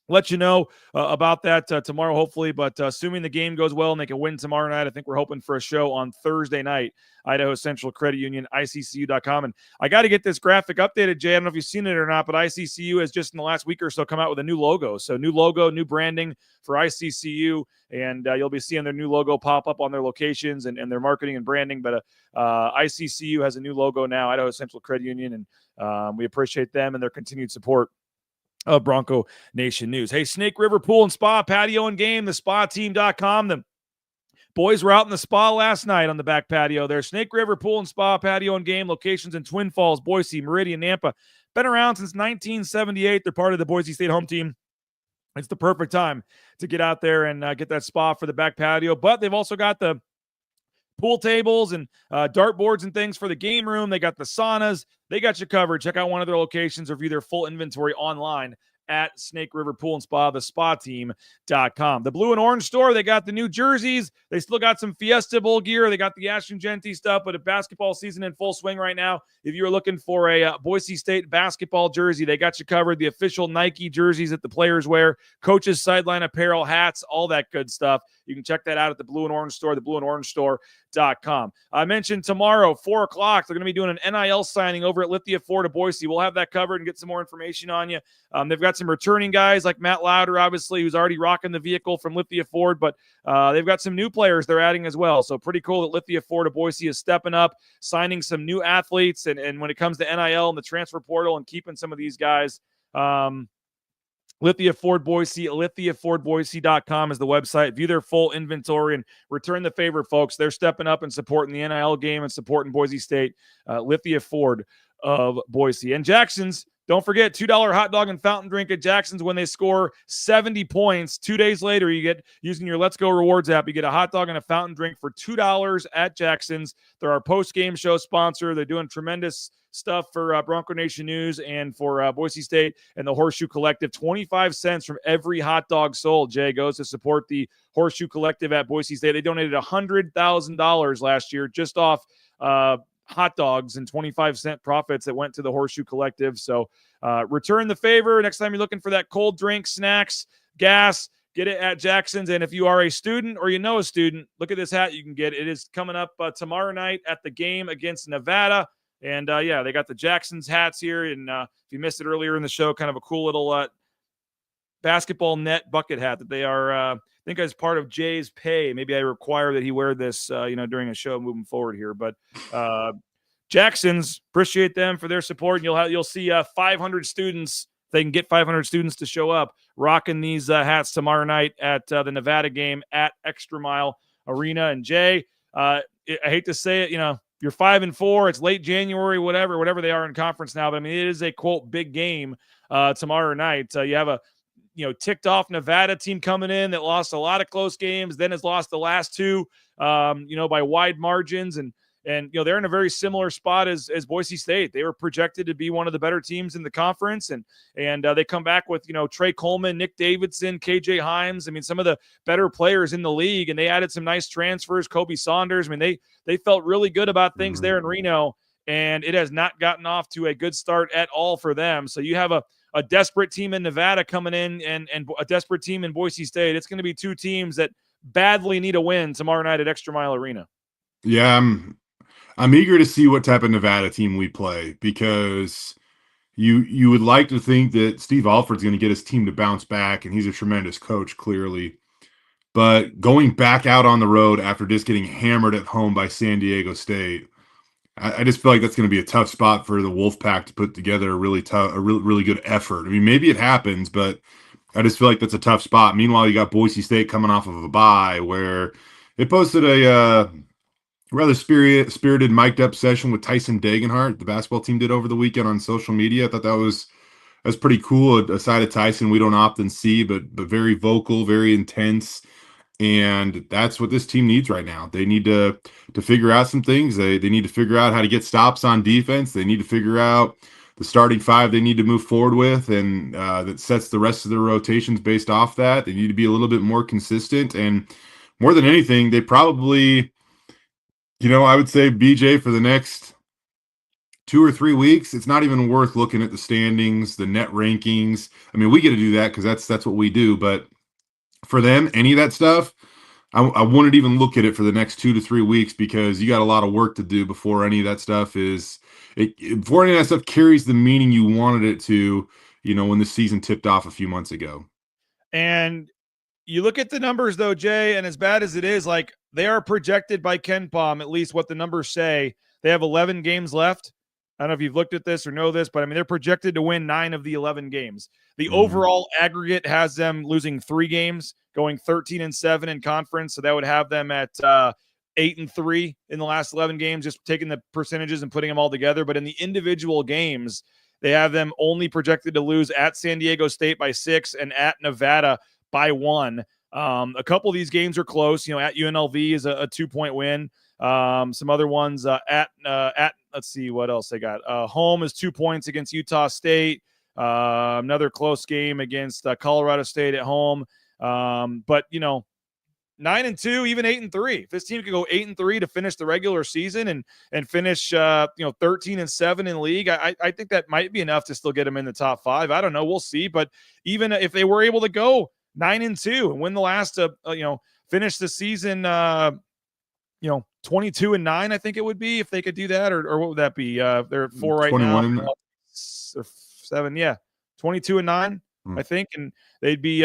let you know about that tomorrow, hopefully. But assuming the game goes well and they can win tomorrow night, I think we're hoping for a show on Thursday night. Idaho Central Credit Union, ICCU.com. And I got to get this graphic updated, Jay. I don't know if you've seen it or not, but ICCU has just in the last week or so come out with a new logo. So new logo, new branding for ICCU. And you'll be seeing their new logo pop up on their locations and their marketing and branding. But ICCU has a new logo now, Idaho Central Credit Union. And we appreciate them and their continued support of Bronco Nation News. Hey, Snake River Pool and Spa, patio and game, thespateam.com. The boys were out in the spa last night on the back patio there. Snake River Pool and Spa, patio and game, locations in Twin Falls, Boise, Meridian, Nampa. Been around since 1978. They're part of the Boise State home team. It's the perfect time to get out there and get that spa for the back patio. But they've also got the pool tables and dart boards and things for the game room. They got the saunas. They got you covered. Check out one of their locations or view their full inventory online at Snake River Pool and Spa, thespateam.com. The Blue and Orange store, they got the new jerseys. They still got some Fiesta Bowl gear. They got the Ashton Genty stuff, but a basketball season in full swing right now. If you're looking for a Boise State basketball jersey, they got you covered. The official Nike jerseys that the players wear, coaches' sideline apparel, hats, all that good stuff. You can check that out at the Blue and Orange store, theblueandorangestore.com. I mentioned tomorrow, 4 o'clock, they're going to be doing an NIL signing over at Lithia Ford of Boise. We'll have that covered and get some more information on you. They've got some returning guys like Matt Louder, obviously, who's already rocking the vehicle from Lithia Ford, but they've got some new players they're adding as well. So pretty cool that Lithia Ford of Boise is stepping up, signing some new athletes, and when it comes to NIL and the transfer portal and keeping some of these guys, Lithia Ford Boise, lithiafordboise.com is the website. View their full inventory and return the favor, folks. They're stepping up and supporting the NIL game and supporting Boise State. Lithia Ford of Boise. And Jackson's, don't forget, $2 hot dog and fountain drink at Jackson's when they score 70 points. 2 days later, you get, using your Let's Go Rewards app, you get a hot dog and a fountain drink for $2 at Jackson's. They're our post-game show sponsor. They're doing tremendous stuff for Bronco Nation News and for Boise State and the Horseshoe Collective. 25 cents from every hot dog sold, Jay, goes to support the Horseshoe Collective at Boise State. They donated $100,000 last year just off hot dogs and 25-cent profits that went to the Horseshoe Collective. So return the favor. Next time you're looking for that cold drink, snacks, gas, get it at Jackson's. And if you are a student or you know a student, look at this hat you can get. It is coming up tomorrow night at the game against Nevada. And yeah, they got the Jacksons hats here. And if you missed it earlier in the show, kind of a cool little basketball net bucket hat that they are, I think as part of Jay's pay. Maybe I require that he wear this, during a show moving forward here. But Jacksons, appreciate them for their support. And you'll see 500 students. They can get 500 students to show up rocking these hats tomorrow night at the Nevada game at Extra Mile Arena. And Jay, I hate to say it, you're 5-4. It's late January, whatever they are in conference now. But I mean, it is a quote big game tomorrow night. You have a ticked off Nevada team coming in that lost a lot of close games, then has lost the last two, by wide margins. And they're in a very similar spot as Boise State. They were projected to be one of the better teams in the conference. And they come back with, Trey Coleman, Nick Davidson, KJ Himes. I mean, some of the better players in the league, and they added some nice transfers. Kobe Saunders. I mean, they felt really good about things there in Reno, and it has not gotten off to a good start at all for them. So you have a desperate team in Nevada coming in and a desperate team in Boise State. It's going to be two teams that badly need a win tomorrow night at Extra Mile Arena. Yeah, I'm eager to see what type of Nevada team we play, because you would like to think that Steve Alford's going to get his team to bounce back, and he's a tremendous coach, clearly. But going back out on the road after just getting hammered at home by San Diego State, I just feel like that's going to be a tough spot for the Wolfpack to put together a really good effort. I mean, maybe it happens, but I just feel like that's a tough spot. Meanwhile, you got Boise State coming off of a bye where they posted a rather spirited, mic'd up session with Tyson Dagenhart, the basketball team, did over the weekend on social media. I thought that was pretty cool. A side of Tyson we don't often see, but very vocal, very intense. And that's what this team needs right now. They need to figure out some things. They need to figure out how to get stops on defense. They need to figure out the starting five they need to move forward with, and that sets the rest of their rotations based off that. They need to be a little bit more consistent. And more than anything, they probably, I would say, BJ, for the next 2 or 3 weeks, it's not even worth looking at the standings, the net rankings. I mean, we get to do that because that's what we do. But for them, any of that stuff, I wouldn't even look at it for the next 2 to 3 weeks, because you got a lot of work to do before any of that stuff before any of that stuff carries the meaning you wanted it to, when the season tipped off a few months ago. And you look at the numbers, though, Jay, and as bad as it is, like, they are projected by Ken Pom, at least what the numbers say. They have 11 games left. I don't know if you've looked at this or know this, but I mean, they're projected to win 9 of the 11 games. The overall aggregate has them losing 3 games, going 13-7 in conference. So that would have them at 8-3 in the last 11 games, just taking the percentages and putting them all together. But in the individual games, they have them only projected to lose at San Diego State by 6 and at Nevada by 1. A couple of these games are close. At UNLV is a 2-point win. Some other ones at let's see what else they got. Home is 2 points against Utah State. Another close game against Colorado State at home. But 9-2, even 8-3. If this team could go 8-3 to finish the regular season and finish 13-7 in league, I think that might be enough to still get them in the top 5. I don't know. We'll see. But even if they were able to go 9-2 and win the last finish the season 22-9, I think it would be, if they could do that, or what would that be? They're at 4 right 21. now. 7, yeah. 22-9, I think, and they'd be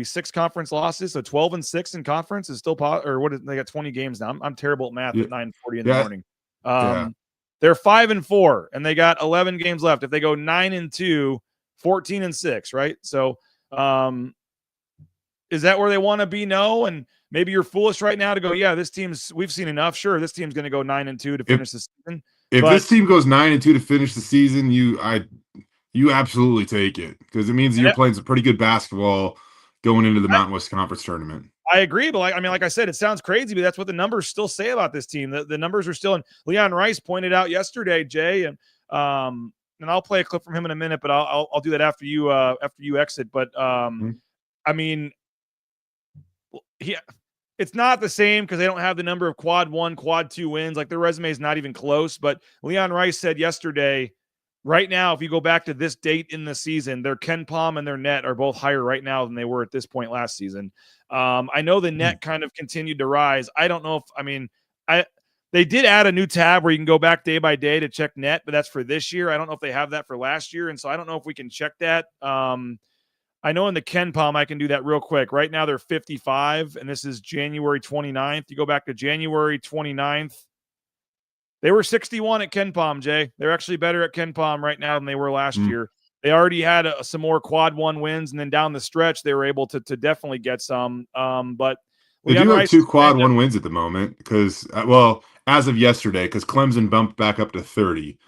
6 conference losses, so 12-6 in conference is still they got 20 games now. I'm terrible at math at 9:40 in the morning. They're 5-4 and they got 11 games left. If they go 9-2, 14-6, right? So is that where they want to be? No. And maybe you're foolish right now to go, yeah, we've seen enough. Sure, this team's going to go 9-2 to finish the season. If this team goes 9-2 to finish the season, you absolutely take it, because it means that you're playing some pretty good basketball going into the Mountain West Conference tournament. I agree, but like I said, it sounds crazy, but that's what the numbers still say about this team. The numbers are still, and Leon Rice pointed out yesterday, Jay, and I'll play a clip from him in a minute, but I'll do that after you exit. But I mean, it's not the same because they don't have the number of quad 1, quad 2 wins. Like, their resume is not even close. But Leon Rice said yesterday, right now, if you go back to this date in the season, their Ken Pom and their net are both higher right now than they were at this point last season. I know the net kind of continued to rise. I don't know if, They did add a new tab where you can go back day by day to check net, but that's for this year. I don't know if they have that for last year, and so I don't know if we can check that. I know in the Ken Palm I can do that real quick. Right now they're 55, and this is January 29th. You go back to January 29th. They were 61 at Ken Palm, Jay. They're actually better at Ken Palm right now than they were last year. They already had some more quad one wins, and then down the stretch they were able to definitely get some. But they do have 2 quad one wins at the moment because, as of yesterday, because Clemson bumped back up to 30.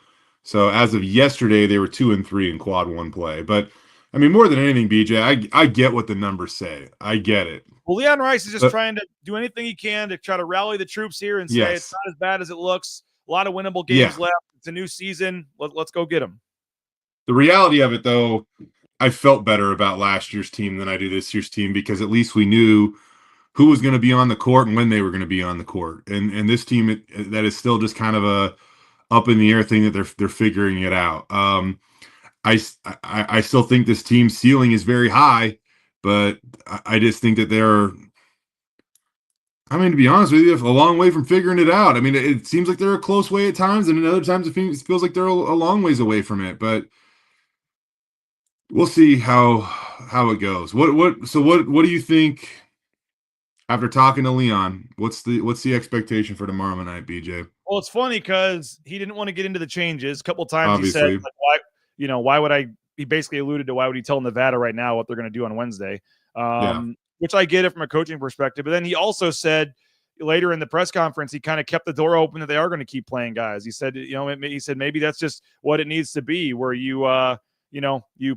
So as of yesterday, they were 2-3 in quad one play. But I mean, more than anything, BJ, I get what the numbers say. I get it. Well, Leon Rice is just trying to do anything he can to try to rally the troops here and say it's not as bad as it looks. A lot of winnable games left. It's a new season. Let's go get them. The reality of it, though, I felt better about last year's team than I do this year's team because at least we knew who was going to be on the court and when they were going to be on the court. And this team, that is still just kind of a up in the air thing that they're figuring it out. I still think this team's ceiling is very high, but I just think that they're, I mean, to be honest with you, a long way from figuring it out. I mean, it seems like they're a close way at times, and at other times it feels like they're a long ways away from it. But we'll see how it goes. What do you think after talking to Leon? What's the expectation for tomorrow night, BJ? Well, it's funny because he didn't want to get into the changes. A couple of times Obviously. he said, like, why would I? He basically alluded to why would he tell Nevada right now what they're going to do on Wednesday? Which I get it from a coaching perspective. But then he also said later in the press conference, he kind of kept the door open that they are going to keep playing guys. He said, he said maybe that's just what it needs to be, where you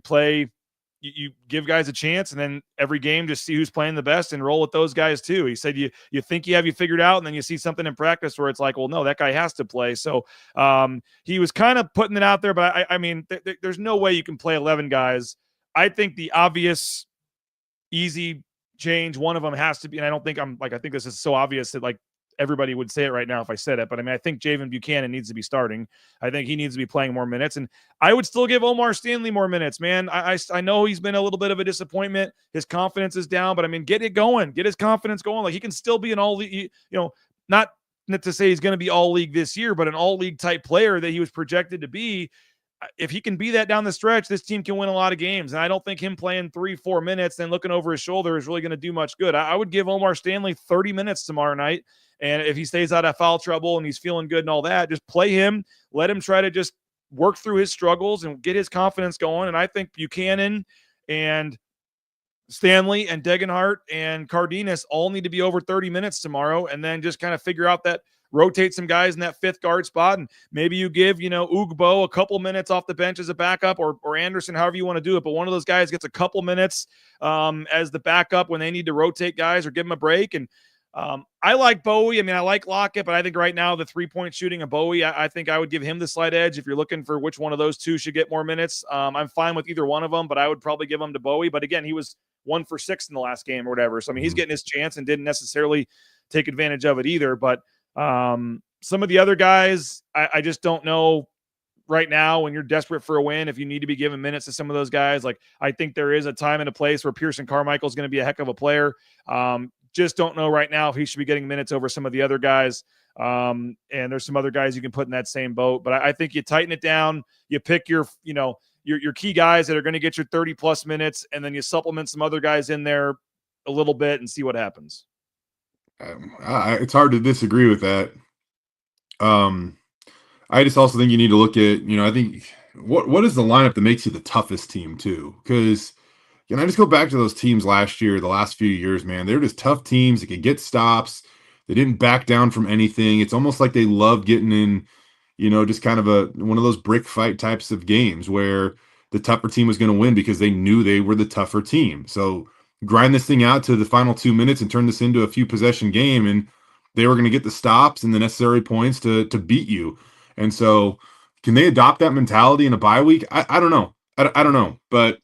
play. You give guys a chance, and then every game just see who's playing the best and roll with those guys too. He said you think you have you figured out, and then you see something in practice where it's like, well, no, that guy has to play. So he was kind of putting it out there, but I mean, there's no way you can play 11 guys. I think the obvious, easy change, one of them has to be, and I think this is so obvious that like everybody would say it right now if I said it, but I mean, I think Javen Buchanan needs to be starting. I think he needs to be playing more minutes, and I would still give Omar Stanley more minutes, man. I know he's been a little bit of a disappointment. His confidence is down, but I mean, get it going, get his confidence going. Like he can still be an all league, not to say he's going to be all league this year, but an all league type player that he was projected to be. If he can be that down the stretch, this team can win a lot of games. And I don't think him playing 3-4 minutes and looking over his shoulder is really going to do much good. I would give Omar Stanley 30 minutes tomorrow night. And if he stays out of foul trouble and he's feeling good and all that, just play him, let him try to just work through his struggles and get his confidence going. And I think Buchanan and Stanley and Degenhart and Cardenas all need to be over 30 minutes tomorrow, and then just kind of figure out that rotate some guys in that fifth guard spot. And maybe you give, Ugbo a couple minutes off the bench as a backup, or Anderson, however you want to do it. But one of those guys gets a couple minutes as the backup when they need to rotate guys or give them a break. And I like Bowie. I mean, I like Lockett, but I think right now the 3-point shooting of Bowie, I think I would give him the slight edge. If you're looking for which one of those two should get more minutes, I'm fine with either one of them, but I would probably give them to Bowie. But again, he was 1 for 6 in the last game or whatever. So, I mean, he's getting his chance and didn't necessarily take advantage of it either. But some of the other guys, I just don't know right now when you're desperate for a win, if you need to be giving minutes to some of those guys. Like, I think there is a time and a place where Pearson Carmichael is going to be a heck of a player. Just don't know right now if he should be getting minutes over some of the other guys. And there's some other guys you can put in that same boat. But I think you tighten it down. You pick your key guys that are going to get your 30-plus minutes, and then you supplement some other guys in there a little bit and see what happens. It's hard to disagree with that. I just also think you need to look at, I think what is the lineup that makes you the toughest team too? Because I just go back to those teams last year, the last few years, man, they're just tough teams that could get stops. They didn't back down from anything. It's almost like they love getting in, just kind of one of those brick fight types of games where the tougher team was going to win because they knew they were the tougher team. So grind this thing out to the final 2 minutes and turn this into a few possession game, and they were going to get the stops and the necessary points to beat you. And so can they adopt that mentality in a bye week? I don't know. I don't know. But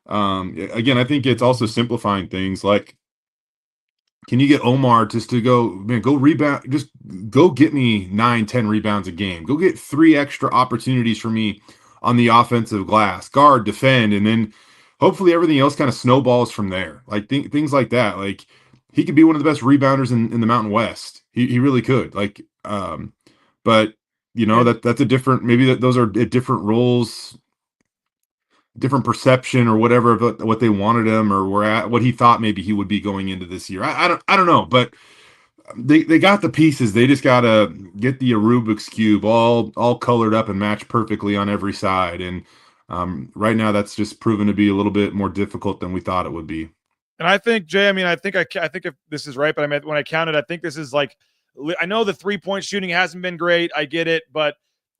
again, I think it's also simplifying things. Like, can you get Omar just to go rebound, just go get me 9-10 rebounds a game, go get 3 extra opportunities for me on the offensive glass, guard, defend, and then hopefully everything else kind of snowballs from there. Like things like that. Like, he could be one of the best rebounders in the Mountain West. He really could. Like, But And that's a different, maybe those are different roles, different perception or whatever of what they wanted him or what he thought maybe he would be going into this year. I don't know, but they got the pieces. They just gotta get the Rubik's cube all colored up and matched perfectly on every side. And right now, that's just proven to be a little bit more difficult than we thought it would be. And I think, Jay, I mean, I think if this is right, but I mean, when I counted, I think this is like, I know the 3-point shooting hasn't been great. I get it. But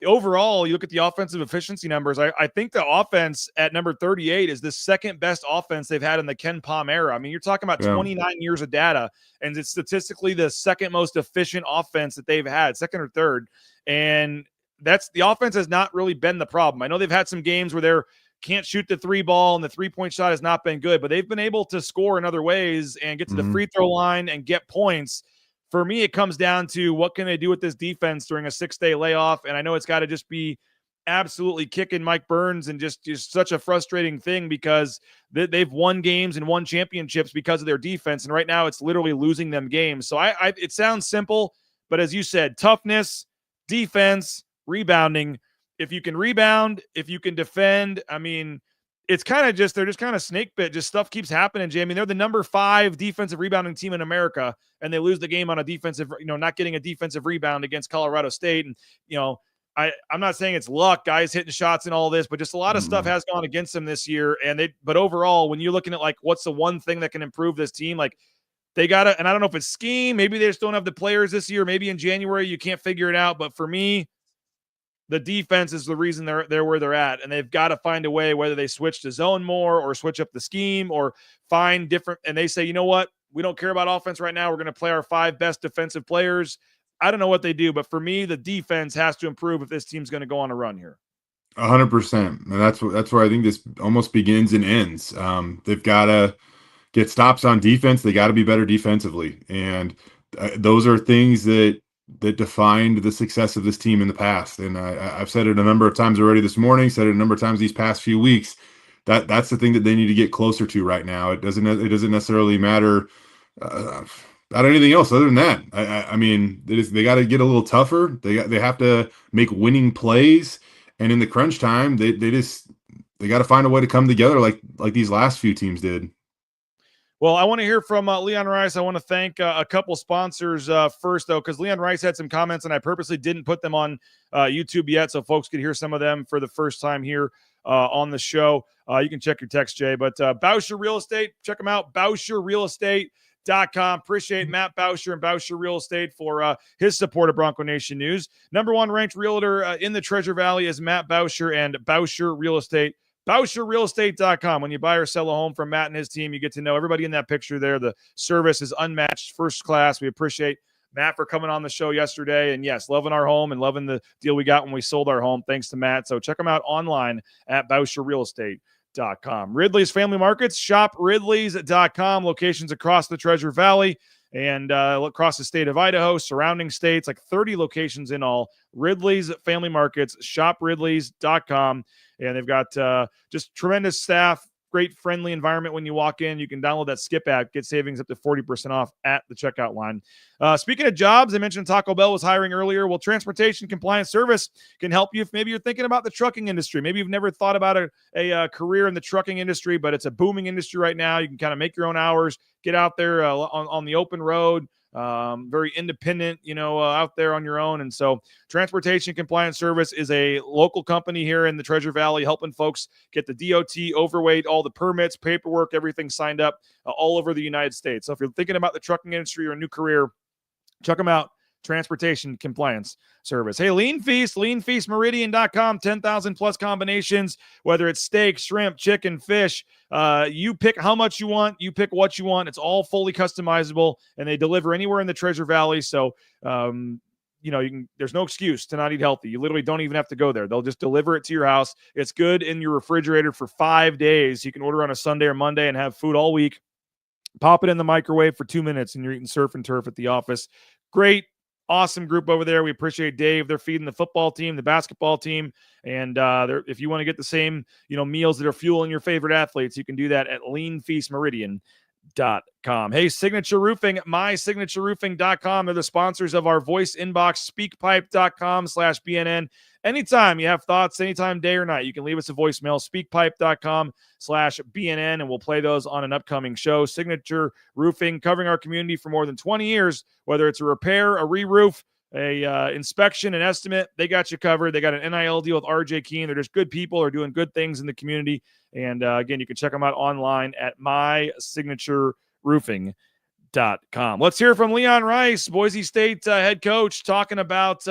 overall, you look at the offensive efficiency numbers. I think the offense at number 38 is the second best offense they've had in the Ken Palm era. I mean, you're talking about Yeah. 29 years of data, and it's statistically the second most efficient offense that they've had, second or third. And that's the offense has not really been the problem. I know they've had some games where they're can't shoot the 3 ball and the 3-point shot has not been good, but they've been able to score in other ways and get to the free throw line and get points. For me, it comes down to what can they do with this defense during a 6-day layoff. And I know it's got to just be absolutely kicking Mike Burns and just such a frustrating thing because they've won games and won championships because of their defense. And right now it's literally losing them games. So it sounds simple, but as you said, toughness, defense, rebounding. If you can rebound, if you can defend, I mean, it's kind of just, they're just kind of snake bit. Just stuff keeps happening, Jay. I mean, they're the number 5 defensive rebounding team in America, and they lose the game on a defensive, not getting a defensive rebound against Colorado State. And, I'm not saying it's luck, guys hitting shots and all this, but just a lot of stuff has gone against them this year. But overall, when you're looking at like, what's the one thing that can improve this team? Like, they got to, and I don't know if it's scheme, maybe they just don't have the players this year. Maybe in January, you can't figure it out. But for me, the defense is the reason they're where they're at, and they've got to find a way, whether they switch to zone more or switch up the scheme or find different. And they say, you know what, we don't care about offense right now. We're going to play our 5 best defensive players. I don't know what they do, but for me, the defense has to improve if this team's going to go on a run here. 100%, and that's where I think this almost begins and ends. They've got to get stops on defense. They got to be better defensively, and those are things that defined the success of this team in the past. And I've said it a number of times already this morning, said it a number of times these past few weeks, that's the thing that they need to get closer to right now. It doesn't necessarily matter about anything else other than that. I mean, they got to get a little tougher. They have to make winning plays. And in the crunch time, they got to find a way to come together like these last few teams did. Well, I want to hear from Leon Rice. I want to thank a couple sponsors first, though, because Leon Rice had some comments, and I purposely didn't put them on YouTube yet so folks could hear some of them for the first time here on the show. You can check your text, Jay. But Bauscher Real Estate, check them out, BauscherRealEstate.com. Appreciate Matt Bauscher and Bauscher Real Estate for his support of Bronco Nation News. Number 1 ranked realtor in the Treasure Valley is Matt Bauscher and Bauscher Real Estate. BauscherRealEstate.com. When you buy or sell a home from Matt and his team, you get to know everybody in that picture there. The service is unmatched, first class. We appreciate Matt for coming on the show yesterday. And yes, loving our home and loving the deal we got when we sold our home. Thanks to Matt. So check them out online at BauscherRealEstate.com. Ridley's Family Markets, shop Ridley's.com. Locations across the Treasure Valley and across the state of Idaho, surrounding states, like 30 locations in all. Ridley's Family Markets, shop Ridley's.com. And they've got just tremendous staff, great friendly environment when you walk in. You can download that Skip app, get savings up to 40% off at the checkout line. Speaking of jobs, I mentioned Taco Bell was hiring earlier. Well, Transportation Compliance Service can help you if maybe you're thinking about the trucking industry. Maybe you've never thought about a career in the trucking industry, but it's a booming industry right now. You can kind of make your own hours, get out there on the open road. Very independent, out there on your own. And so Transportation Compliance Service is a local company here in the Treasure Valley, helping folks get the DOT overweight, all the permits, paperwork, everything signed up all over the United States. So if you're thinking about the trucking industry or a new career, check them out. Transportation Compliance Service. Hey, Lean Feast, leanfeastmeridian.com, 10,000 plus combinations, whether it's steak, shrimp, chicken, fish. You pick how much you want. You pick what you want. It's all fully customizable, and they deliver anywhere in the Treasure Valley. So, there's no excuse to not eat healthy. You literally don't even have to go there. They'll just deliver it to your house. It's good in your refrigerator for 5 days. You can order on a Sunday or Monday and have food all week. Pop it in the microwave for 2 minutes, and you're eating surf and turf at the office. Great. Awesome group over there. We appreciate Dave. They're feeding the football team, the basketball team, and if you want to get the same, meals that are fueling your favorite athletes, you can do that at Lean Feast Meridian. Hey, Signature Roofing, mysignatureroofing.com. They're the sponsors of our voice inbox, speakpipe.com/BNN. Anytime you have thoughts, anytime, day or night, you can leave us a voicemail, speakpipe.com/BNN, and we'll play those on an upcoming show. Signature Roofing, covering our community for more than 20 years, whether it's a repair, a re-roof, inspection, an estimate, they got you covered. They got an NIL deal with RJ Keene. They're just good people, are doing good things in the community. And again, you can check them out online at mysignatureroofing.com. Let's hear from Leon Rice, Boise State head coach, talking about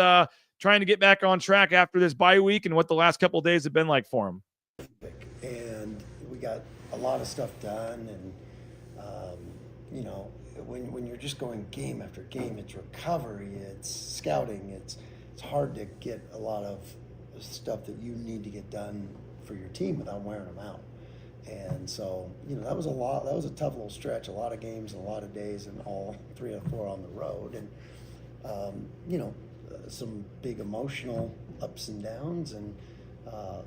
trying to get back on track after this bye week and what the last couple of days have been like for him. And we got a lot of stuff done, and when you're just going game after game, it's recovery, it's scouting, it's hard to get a lot of stuff that you need to get done for your team without wearing them out. And so, that was a tough little stretch, a lot of games and a lot of days, and all 3 or 4 on the road, and some big emotional ups and downs, and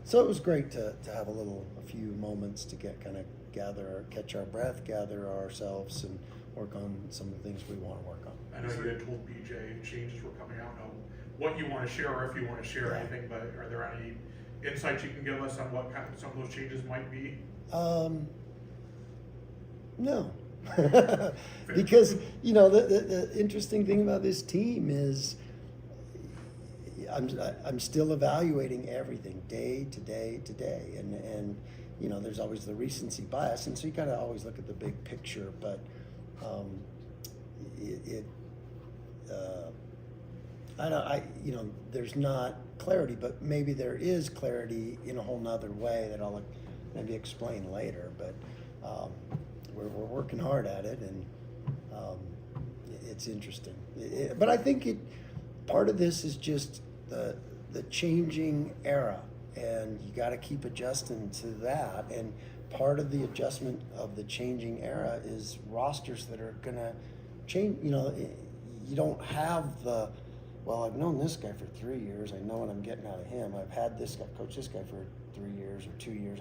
so it was great to have a few moments to catch our breath, gather ourselves, and work on some of the things we want to work on. I know you had told BJ changes were coming out. Know what you want to share, or if you want to share anything, but are there any insights you can give us on what kind of some of those changes might be? No. Because, the interesting thing about this team is I'm still evaluating everything day to day to day. And there's always the recency bias. And so you got to always look at the big picture. But there's not clarity, but maybe there is clarity in a whole nother way that I'll maybe explain later. But we're working hard at it, and it's interesting. But I think part of this is just the changing era, and you got to keep adjusting to that. And part of the adjustment of the changing era is rosters that are going to change. You don't have I've known this guy for 3 years. I know what I'm getting out of him. I've had this guy, coach this guy for 3 years or 2 years.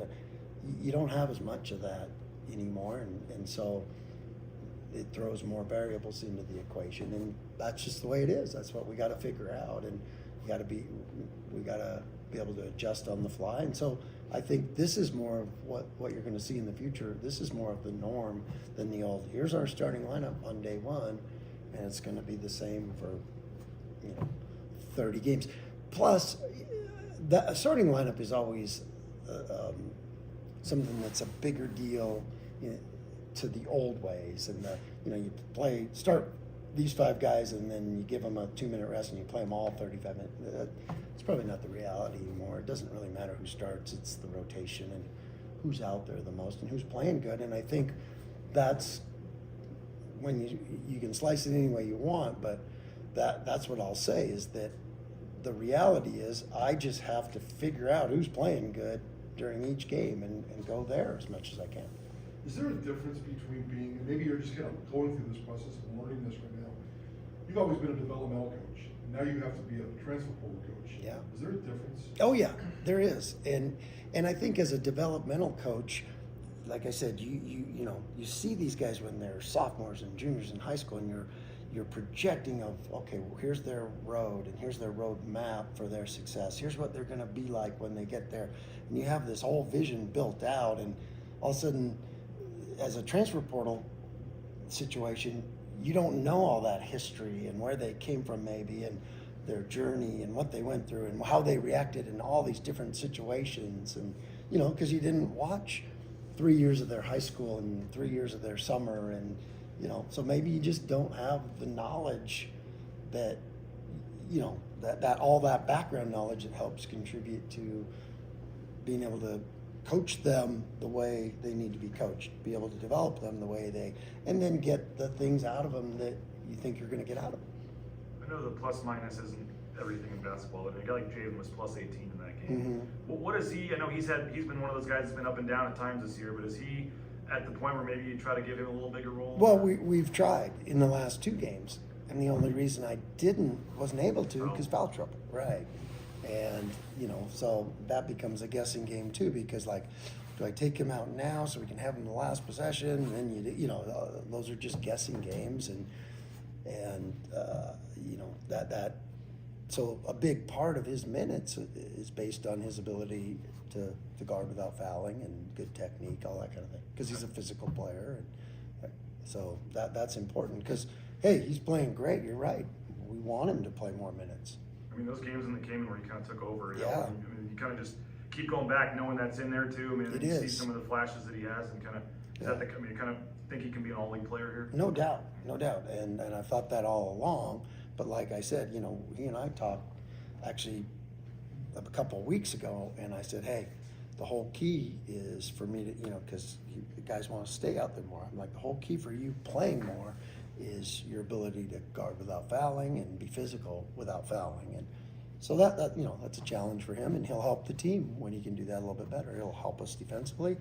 You don't have as much of that anymore, and so it throws more variables into the equation, and that's just the way it is. That's what we got to figure out, and we got to be able to adjust on the fly. And so I think this is more of what you're going to see in the future. This is more of the norm than the old. Here's our starting lineup on day one, and it's going to be the same for 30 games. Plus, the starting lineup is always something that's a bigger deal to the old ways, and you start these 5 guys and then you give them a 2-minute rest and you play them all 35 minutes. It's probably not the reality anymore. It doesn't really matter who starts. It's the rotation and who's out there the most and who's playing good. And I think that's when you can slice it any way you want, but that's what I'll say is that the reality is I just have to figure out who's playing good during each game and go there as much as I can. Is there a difference between being, and maybe you're just kind of going through this process and learning this right now, you've always been a developmental coach, now you have to be a transfer portal coach. Yeah. Is there a difference? Oh yeah, there is. And I think as a developmental coach, like I said, you see these guys when they're sophomores and juniors in high school, and you're projecting of, okay, well, here's their road and here's their road map for their success. Here's what they're going to be like when they get there. And you have this whole vision built out, and all of a sudden, as a transfer portal situation, you don't know all that history and where they came from maybe, and their journey and what they went through and how they reacted in all these different situations. And, because you didn't watch 3 years of their high school and 3 years of their summer, and so maybe you just don't have the knowledge that that all that background knowledge that helps contribute to being able to coach them the way they need to be coached, be able to develop them the way and then get the things out of them that you think you're going to get out of them. I know the plus minus isn't everything in basketball, but a guy like Jaden was plus 18 in that game. Mm-hmm. What is he? I know he's been one of those guys that's been up and down at times this year, but is he at the point where maybe you try to give him a little bigger role? Well, we've tried in the last 2 games, and the only reason I wasn't able to, because foul trouble. Right. And, so that becomes a guessing game too, because like do I take him out now so we can have him the last possession? And then those are just guessing games, and that. So a big part of his minutes is based on his ability to guard without fouling and good technique, all that kind of thing. Because he's a physical player, and so that's important. Because hey, he's playing great. You're right. We want him to play more minutes. I mean, those games in the Cayman where he kind of took over. Yeah. I mean, you kind of just keep going back, knowing that's in there too. I mean, you see some of the flashes that he has, and kind of you kind of think he can be an all-league player here. No doubt. And I thought that all along. But like I said, he and I talked actually a couple of weeks ago, and I said, hey, the whole key is for me to, because the guys want to stay out there more. I'm like, the whole key for you playing more is your ability to guard without fouling and be physical without fouling. And so that's a challenge for him, and he'll help the team when he can do that a little bit better. It'll help us defensively,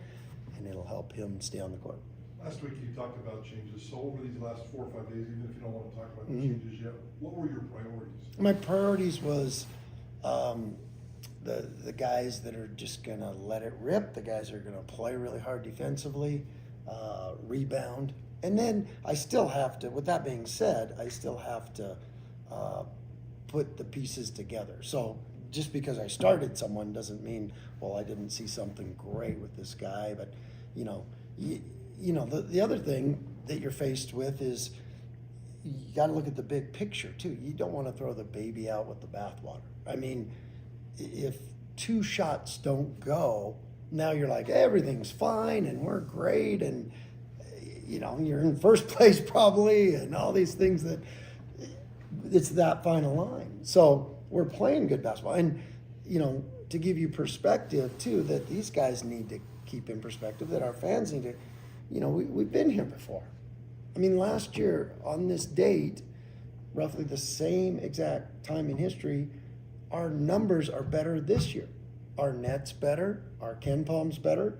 and it'll help him stay on the court. Last week you talked about changes. So over these last 4 or 5 days, even if you don't want to talk about the changes yet, what were your priorities? My priorities was the guys that are just going to let it rip, the guys that are going to play really hard defensively, rebound. And then I still have to, with that being said, I still have to put the pieces together. So just because I started someone doesn't mean, well, I didn't see something great with this guy. But, the other thing that you're faced with is you got to look at the big picture too. You don't want to throw the baby out with the bathwater. I mean, if 2 shots don't go, now you're like, everything's fine and we're great and you're in first place probably, and all these things that it's that final line. So we're playing good basketball, and to give you perspective too, that these guys need to keep in perspective, that our fans need to, we've been here before. I mean, last year on this date, roughly the same exact time in history, our numbers are better this year. Our net's better, our Ken Palm's better,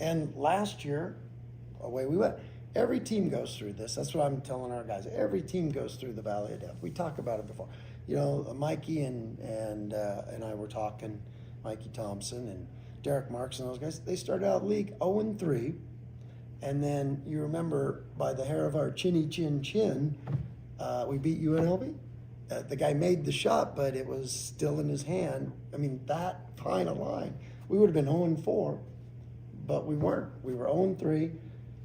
and last year, away we went. Every team goes through this. That's what I'm telling our guys. Every team goes through the Valley of Death. We talk about it before. Mikey and I were talking, Mikey Thompson and Derek Marks and those guys, they started out league 0-3. And then you remember by the hair of our chinny chin chin, we beat UNLV. The guy made the shot, but it was still in his hand. I mean, that final line, we would have been 0-4, but we weren't. We were 0-3.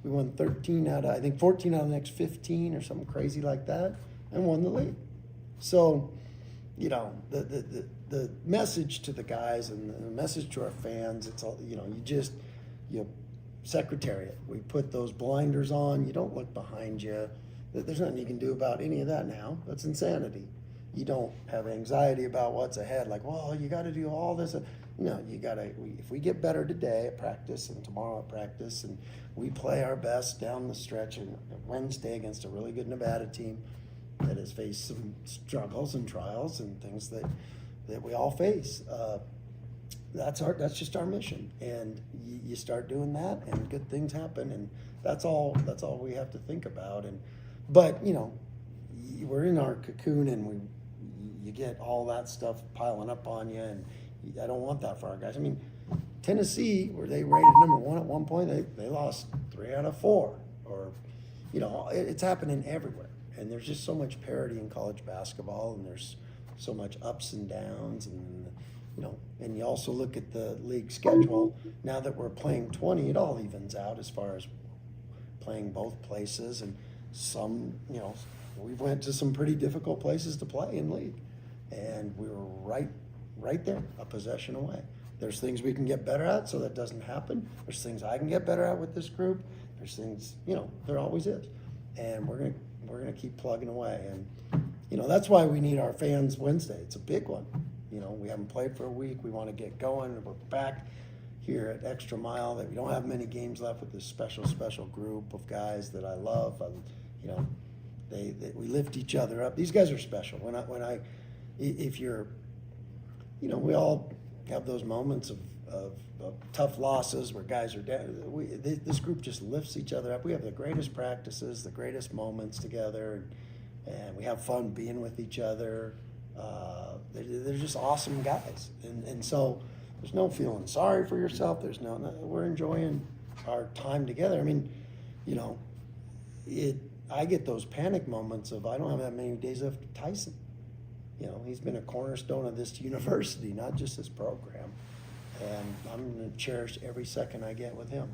We won 14 out of the next 15 or something crazy like that, and won the league. So, the message to the guys and the message to our fans, it's all, Secretariat. We put those blinders on. You don't look behind you. There's nothing you can do about any of that now. That's insanity. You don't have anxiety about what's ahead. Like, well, you got to do all this. No, you got to. If we get better today at practice and tomorrow at practice, and we play our best down the stretch and Wednesday against a really good Nevada team that has faced some struggles and trials and things that we all face. That's just our mission, and you start doing that, and good things happen, and that's all we have to think about. But we're in our cocoon, and you get all that stuff piling up on you, and I don't want that for our guys. I mean, Tennessee, where they rated number 1 at one point, they lost 3 out of 4, or it's happening everywhere, and there's just so much parity in college basketball, and there's so much ups and downs, and and you also look at the league schedule. Now that we're playing 20, it all evens out as far as playing both places. And some, we went to some pretty difficult places to play in league, and we were right there, a possession away. There's things we can get better at, so that doesn't happen. There's things I can get better at with this group. There's things, there always is, and we're gonna keep plugging away. And that's why we need our fans Wednesday. It's a big one. We haven't played for a week. We want to get going. We're back here at Extra Mile. That we don't have many games left with this special group of guys that I love. We lift each other up. These guys are special. If you're, we all have those moments of tough losses where guys are down. This group just lifts each other up. We have the greatest practices, the greatest moments together, and we have fun being with each other. They're just awesome guys, and so there's no feeling sorry for yourself. There's no, we're enjoying our time together. I mean, you know, I get those panic moments of I don't have that many days after Tyson. You know, he's been a cornerstone of this university, not just this program. And I'm going to cherish every second I get with him.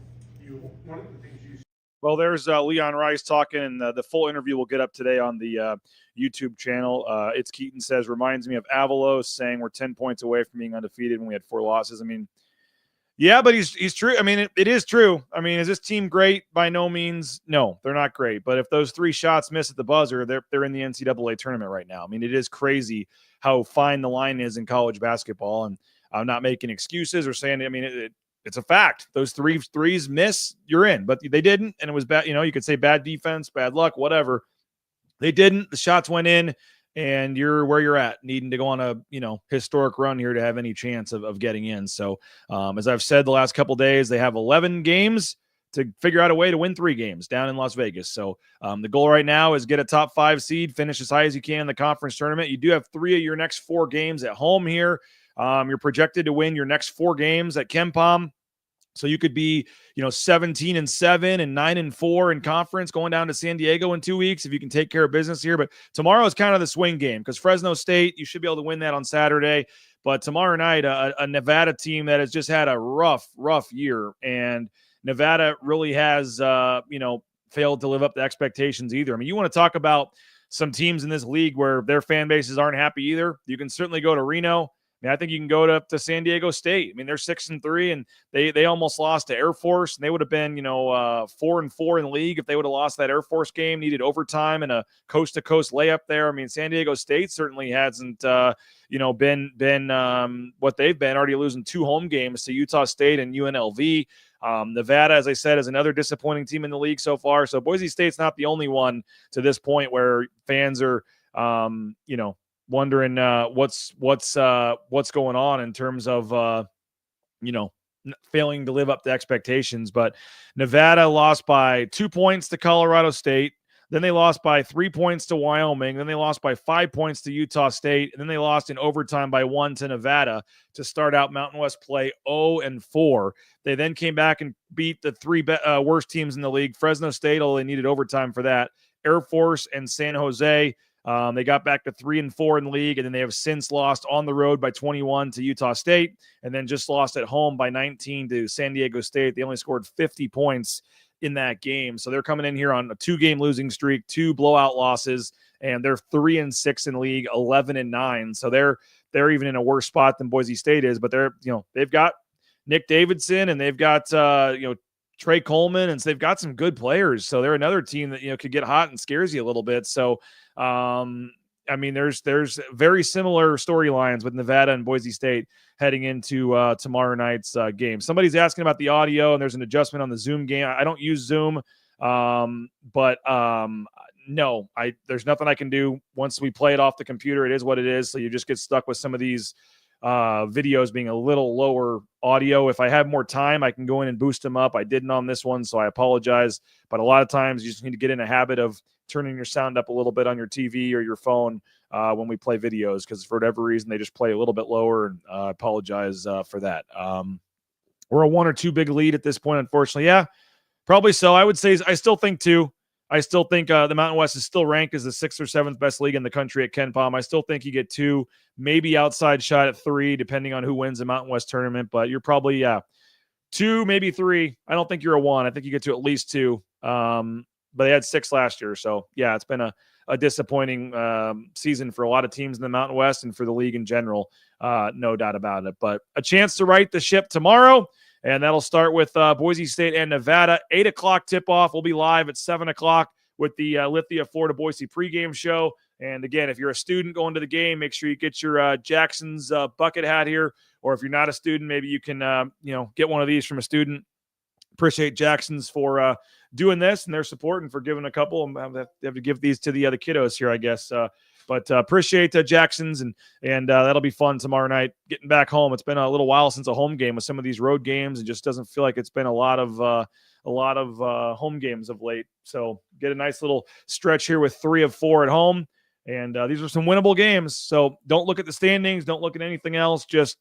One of the things you Well, there's Leon Rice talking, and the full interview will get up today on the YouTube channel. It's Keaton says, reminds me of Avalos saying we're 10 points away from being undefeated when we had 4 losses. I mean, yeah, but he's true. I mean, it is true. I mean, is this team great? By no means. No, they're not great. But if those 3 shots miss at the buzzer, they're in the NCAA tournament right now. I mean, it is crazy how fine the line is in college basketball. And I'm not making excuses or saying, I mean, it's a fact. Those threes miss, you're in. But they didn't, and it was bad. You know, you could say bad defense, bad luck, whatever. They didn't. The shots went in. And you're where you're at, needing to go on a historic run here to have any chance of getting in. So as I've said the last couple of days, they have 11 games to figure out a way to win 3 games down in Las Vegas. So the goal right now is get a top 5 seed, finish as high as you can in the conference tournament. You do have 3 of your next 4 games at home here. You're projected to win your next 4 games at KenPom. So you could be, 17-7 and 9-4 in conference going down to San Diego in 2 weeks if you can take care of business here. But tomorrow is kind of the swing game because Fresno State, you should be able to win that on Saturday. But tomorrow night, a Nevada team that has just had a rough year. And Nevada really has, failed to live up to expectations either. I mean, you want to talk about some teams in this league where their fan bases aren't happy either. You can certainly go to Reno. I mean, I think you can go to San Diego State. I mean, they're 6-3, and they almost lost to Air Force, and they would have been 4-4 in the league if they would have lost that Air Force game. Needed overtime and a coast-to-coast layup there. I mean, San Diego State certainly hasn't been what they've been. Already losing 2 home games to Utah State and UNLV. Nevada, as I said, is another disappointing team in the league so far. So Boise State's not the only one to this point where fans are wondering what's going on in terms of failing to live up to expectations. But Nevada lost by 2 points to Colorado State. Then they lost by 3 points to Wyoming. Then they lost by 5 points to Utah State. And then they lost in overtime by 1 to Nevada to start out Mountain West play 0-4. They then came back and beat the 3 worst teams in the league. Fresno State, although they needed overtime for that. Air Force and San Jose. They got back to 3-4 in the league, and then they have since lost on the road by 21 to Utah State, and then just lost at home by 19 to San Diego State. They only scored 50 points in that game. So they're coming in here on a 2-game losing streak, 2 blowout losses, and they're 3-6 in the league, 11-9. So they're even in a worse spot than Boise State is, but they've got Nick Davidson and they've got Trey Coleman, and so they've got some good players. So they're another team that could get hot and scares you a little bit. So I mean, there's very similar storylines with Nevada and Boise State heading into tomorrow night's game. Somebody's asking about the audio, and there's an adjustment on the Zoom game. I don't use Zoom, but no, there's nothing I can do once we play it off the computer. It is what it is. So you just get stuck with some of these videos being a little lower audio. If I have more time, I can go in and boost them up. I didn't on this one, so I apologize. But a lot of times you just need to get in a habit of turning your sound up a little bit on your TV or your phone when we play videos, because for whatever reason they just play a little bit lower, and I apologize for that. We're a 1 or 2 big lead at this point, unfortunately. Yeah, probably so. I would say I still think 2. I still think the Mountain West is still ranked as the 6th or 7th best league in the country at KenPom. I still think you get 2, maybe outside shot at 3, depending on who wins the Mountain West tournament. But you're probably 2, maybe 3. I don't think you're a 1. I think you get to at least 2. But they had 6 last year. So, yeah, it's been a disappointing season for a lot of teams in the Mountain West and for the league in general. No doubt about it. But a chance to right the ship tomorrow. And that'll start with Boise State and Nevada. 8 o'clock tip-off. We'll be live at 7 o'clock with the Lithia Florida Boise pregame show. And, again, if you're a student going to the game, make sure you get your Jackson's bucket hat here. Or if you're not a student, maybe you can get one of these from a student. Appreciate Jackson's for doing this and their support, and for giving a couple. They have to give these to the other kiddos here, I guess. But appreciate Jackson's, and that'll be fun tomorrow night. Getting back home, it's been a little while since a home game with some of these road games. It just doesn't feel like it's been a lot of home games of late. So get a nice little stretch here with 3 of 4 at home, and these are some winnable games. So don't look at the standings, don't look at anything else. Just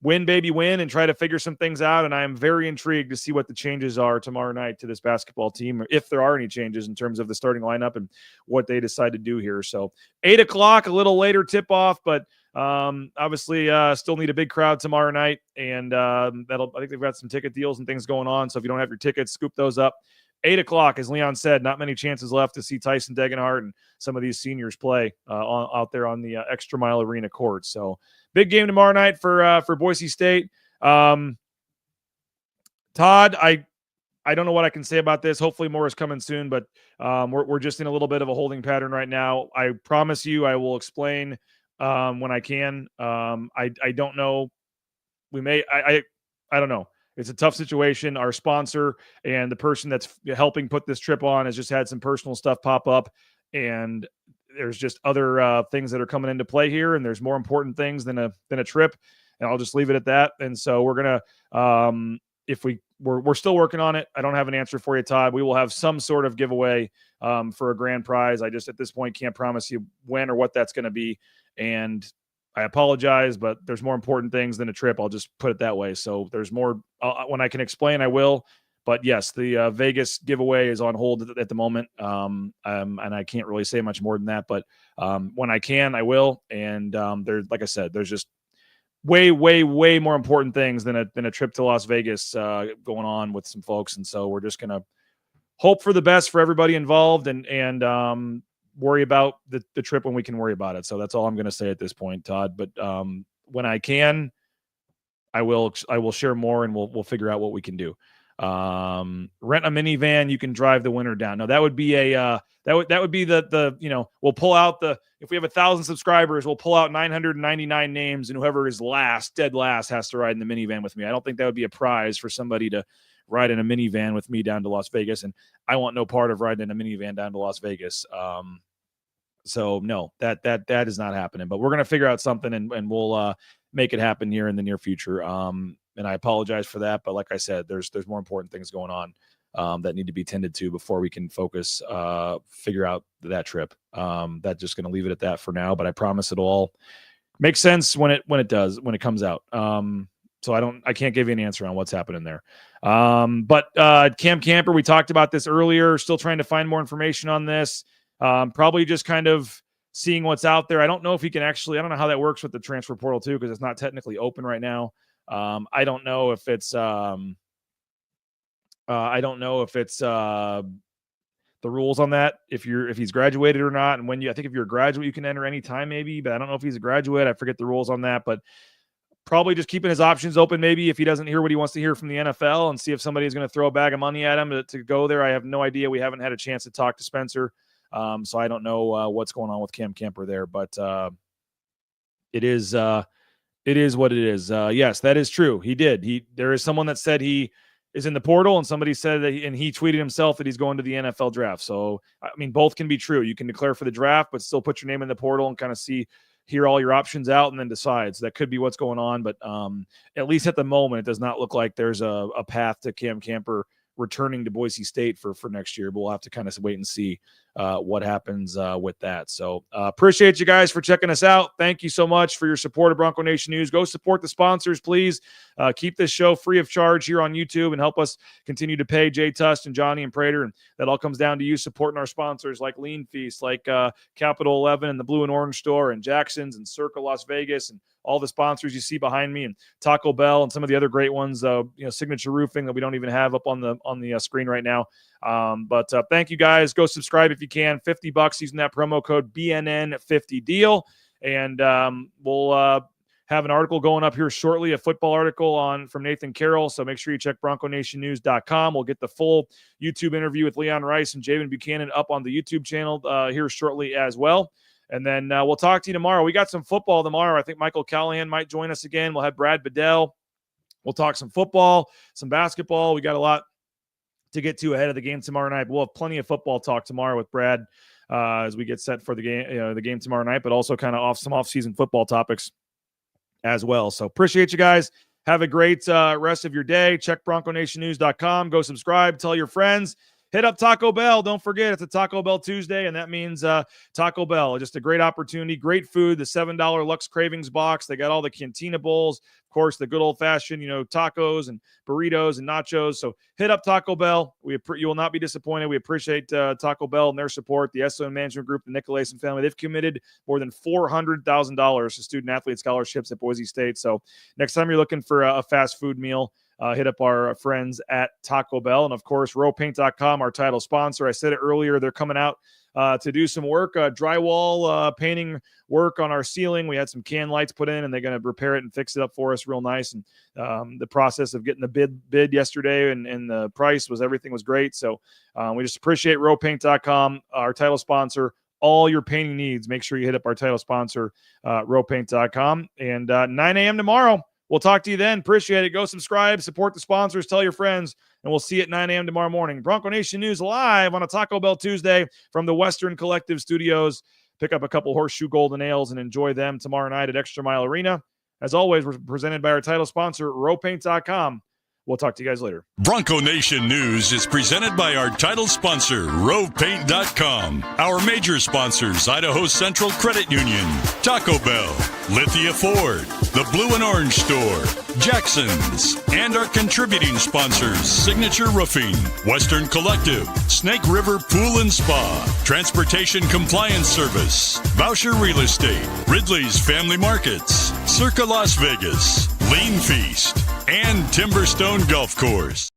win, baby, win, and try to figure some things out. And I am very intrigued to see what the changes are tomorrow night to this basketball team, or if there are any changes in terms of the starting lineup and what they decide to do here. So 8 o'clock, a little later tip off, but obviously still need a big crowd tomorrow night. And I think they've got some ticket deals and things going on. So if you don't have your tickets, scoop those up. 8 o'clock, as Leon said, not many chances left to see Tyson Degenhart and some of these seniors play out there on the Extra Mile Arena court. So big game tomorrow night for Boise State. Todd, I don't know what I can say about this. Hopefully more is coming soon, but we're just in a little bit of a holding pattern right now. I promise you I will explain when I can. I don't know. I don't know. It's a tough situation. Our sponsor and the person that's helping put this trip on has just had some personal stuff pop up, and there's just other things that are coming into play here, and there's more important things than a trip, and I'll just leave it at that. And so we're gonna we're still working on it. I don't have an answer for you, Todd. We will have some sort of giveaway for a grand prize. I just at this point can't promise you when or what that's going to be, and I apologize, but there's more important things than a trip. I'll just put it that way. So there's more when I can explain, I will. But yes, the Vegas giveaway is on hold at the moment, and I can't really say much more than that. But when I can, I will. And there's, like I said, there's just way, way, way more important things than a trip to Las Vegas going on with some folks. And so we're just gonna hope for the best for everybody involved, and worry about the trip when we can worry about it. So that's all I'm going to say at this point, Todd. But when I can, I will share more, and we'll figure out what we can do. Rent a minivan, you can drive the winter down. No, that would be a that would be the we'll pull out if we have 1,000 subscribers, we'll pull out 999 names, and whoever is dead last has to ride in the minivan with me. I don't think that would be a prize for somebody to ride in a minivan with me down to Las Vegas, and I want no part of riding in a minivan down to Las Vegas. So no, that is not happening, but we're going to figure out something, and we'll make it happen here in the near future. And I apologize for that, but like I said, there's more important things going on that need to be tended to before we can focus, figure out that trip. That's just going to leave it at that for now, but I promise it'll all make sense when it comes out. So I can't give you an answer on what's happening there. But Cam Camper, we talked about this earlier, still trying to find more information on this. Probably just kind of seeing what's out there. I don't know if he can I don't know how that works with the transfer portal too, because it's not technically open right now. I don't know if it's the rules on that, if he's graduated or not. And I think if you're a graduate, you can enter anytime maybe, but I don't know if he's a graduate. I forget the rules on that, but probably just keeping his options open. Maybe if he doesn't hear what he wants to hear from the NFL, and see if somebody is going to throw a bag of money at him to go there. I have no idea. We haven't had a chance to talk to Spencer. So I don't know what's going on with Cam Camper there, but it is what it is. Yes, that is true. There is someone that said he is in the portal, and somebody said that and he tweeted himself that he's going to the NFL draft. So, I mean, both can be true. You can declare for the draft, but still put your name in the portal and kind of hear all your options out, and then decide. So that could be what's going on. But at least at the moment, it does not look like there's a path to Cam Camper returning to Boise State for next year. But we'll have to kind of wait and see what happens with that. So appreciate you guys for checking us out. Thank you so much for your support of Bronco Nation News. Go support the sponsors, please. Keep this show free of charge here on YouTube, and help us continue to pay Jay Tust and Johnny and Prater. And that all comes down to you supporting our sponsors like Lean Feast, like Capital 11 and the Blue and Orange Store, and Jackson's and Circa Las Vegas, and all the sponsors you see behind me, and Taco Bell, and some of the other great ones, Signature Roofing that we don't even have up on the screen right now. But thank you guys. Go subscribe if you can. $50 using that promo code BNN50 deal. And we'll have an article going up here shortly, a football article from Nathan Carroll. So make sure you check BroncoNationNews.com. We'll get the full YouTube interview with Leon Rice and Javen Buchanan up on the YouTube channel here shortly as well. And then we'll talk to you tomorrow. We got some football tomorrow. I think Michael Callahan might join us again. We'll have Brad Bedell. We'll talk some football, some basketball. We got a lot to get to ahead of the game tomorrow night. But we'll have plenty of football talk tomorrow with Brad as we get set for the game tomorrow night, but also kind of some off-season football topics as well. So appreciate you guys. Have a great rest of your day. Check BroncoNationNews.com. Go subscribe. Tell your friends. hit up Taco Bell. Don't forget, it's a Taco Bell Tuesday, and that means Taco Bell. Just a great opportunity, great food. The $7 Lux Cravings box. They got all the Cantina bowls, of course, the good old-fashioned, tacos and burritos and nachos. So hit up Taco Bell. You will not be disappointed. We appreciate Taco Bell and their support. The SON Management Group, the Nicolason family, they've committed more than $400,000 to student-athlete scholarships at Boise State. So next time you're looking for a fast food meal, hit up our friends at Taco Bell. And, of course, rowpaint.com, our title sponsor. I said it earlier, they're coming out to do some work, drywall painting work on our ceiling. We had some can lights put in, and they're going to repair it and fix it up for us real nice. And the process of getting the bid yesterday and the price everything was great. So we just appreciate rowpaint.com, our title sponsor. All your painting needs, make sure you hit up our title sponsor, rowpaint.com. And 9 a.m. tomorrow. We'll talk to you then. Appreciate it. Go subscribe, support the sponsors, tell your friends, and we'll see you at 9 a.m. tomorrow morning. Bronco Nation News live on a Taco Bell Tuesday from the Western Collective Studios. Pick up a couple Horseshoe Golden Ales and enjoy them tomorrow night at Extra Mile Arena. As always, we're presented by our title sponsor, rowpaint.com. We'll talk to you guys later. Bronco Nation News is presented by our title sponsor, rowpaint.com. Our major sponsors, Idaho Central Credit Union, Taco Bell, Lithia Ford, the Blue and Orange Store, Jackson's, and our contributing sponsors, Signature Roofing, Western Collective, Snake River Pool and Spa, Transportation Compliance Service, Voucher Real Estate, Ridley's Family Markets, Circa Las Vegas, Lean Feast, and Timberstone Golf Course.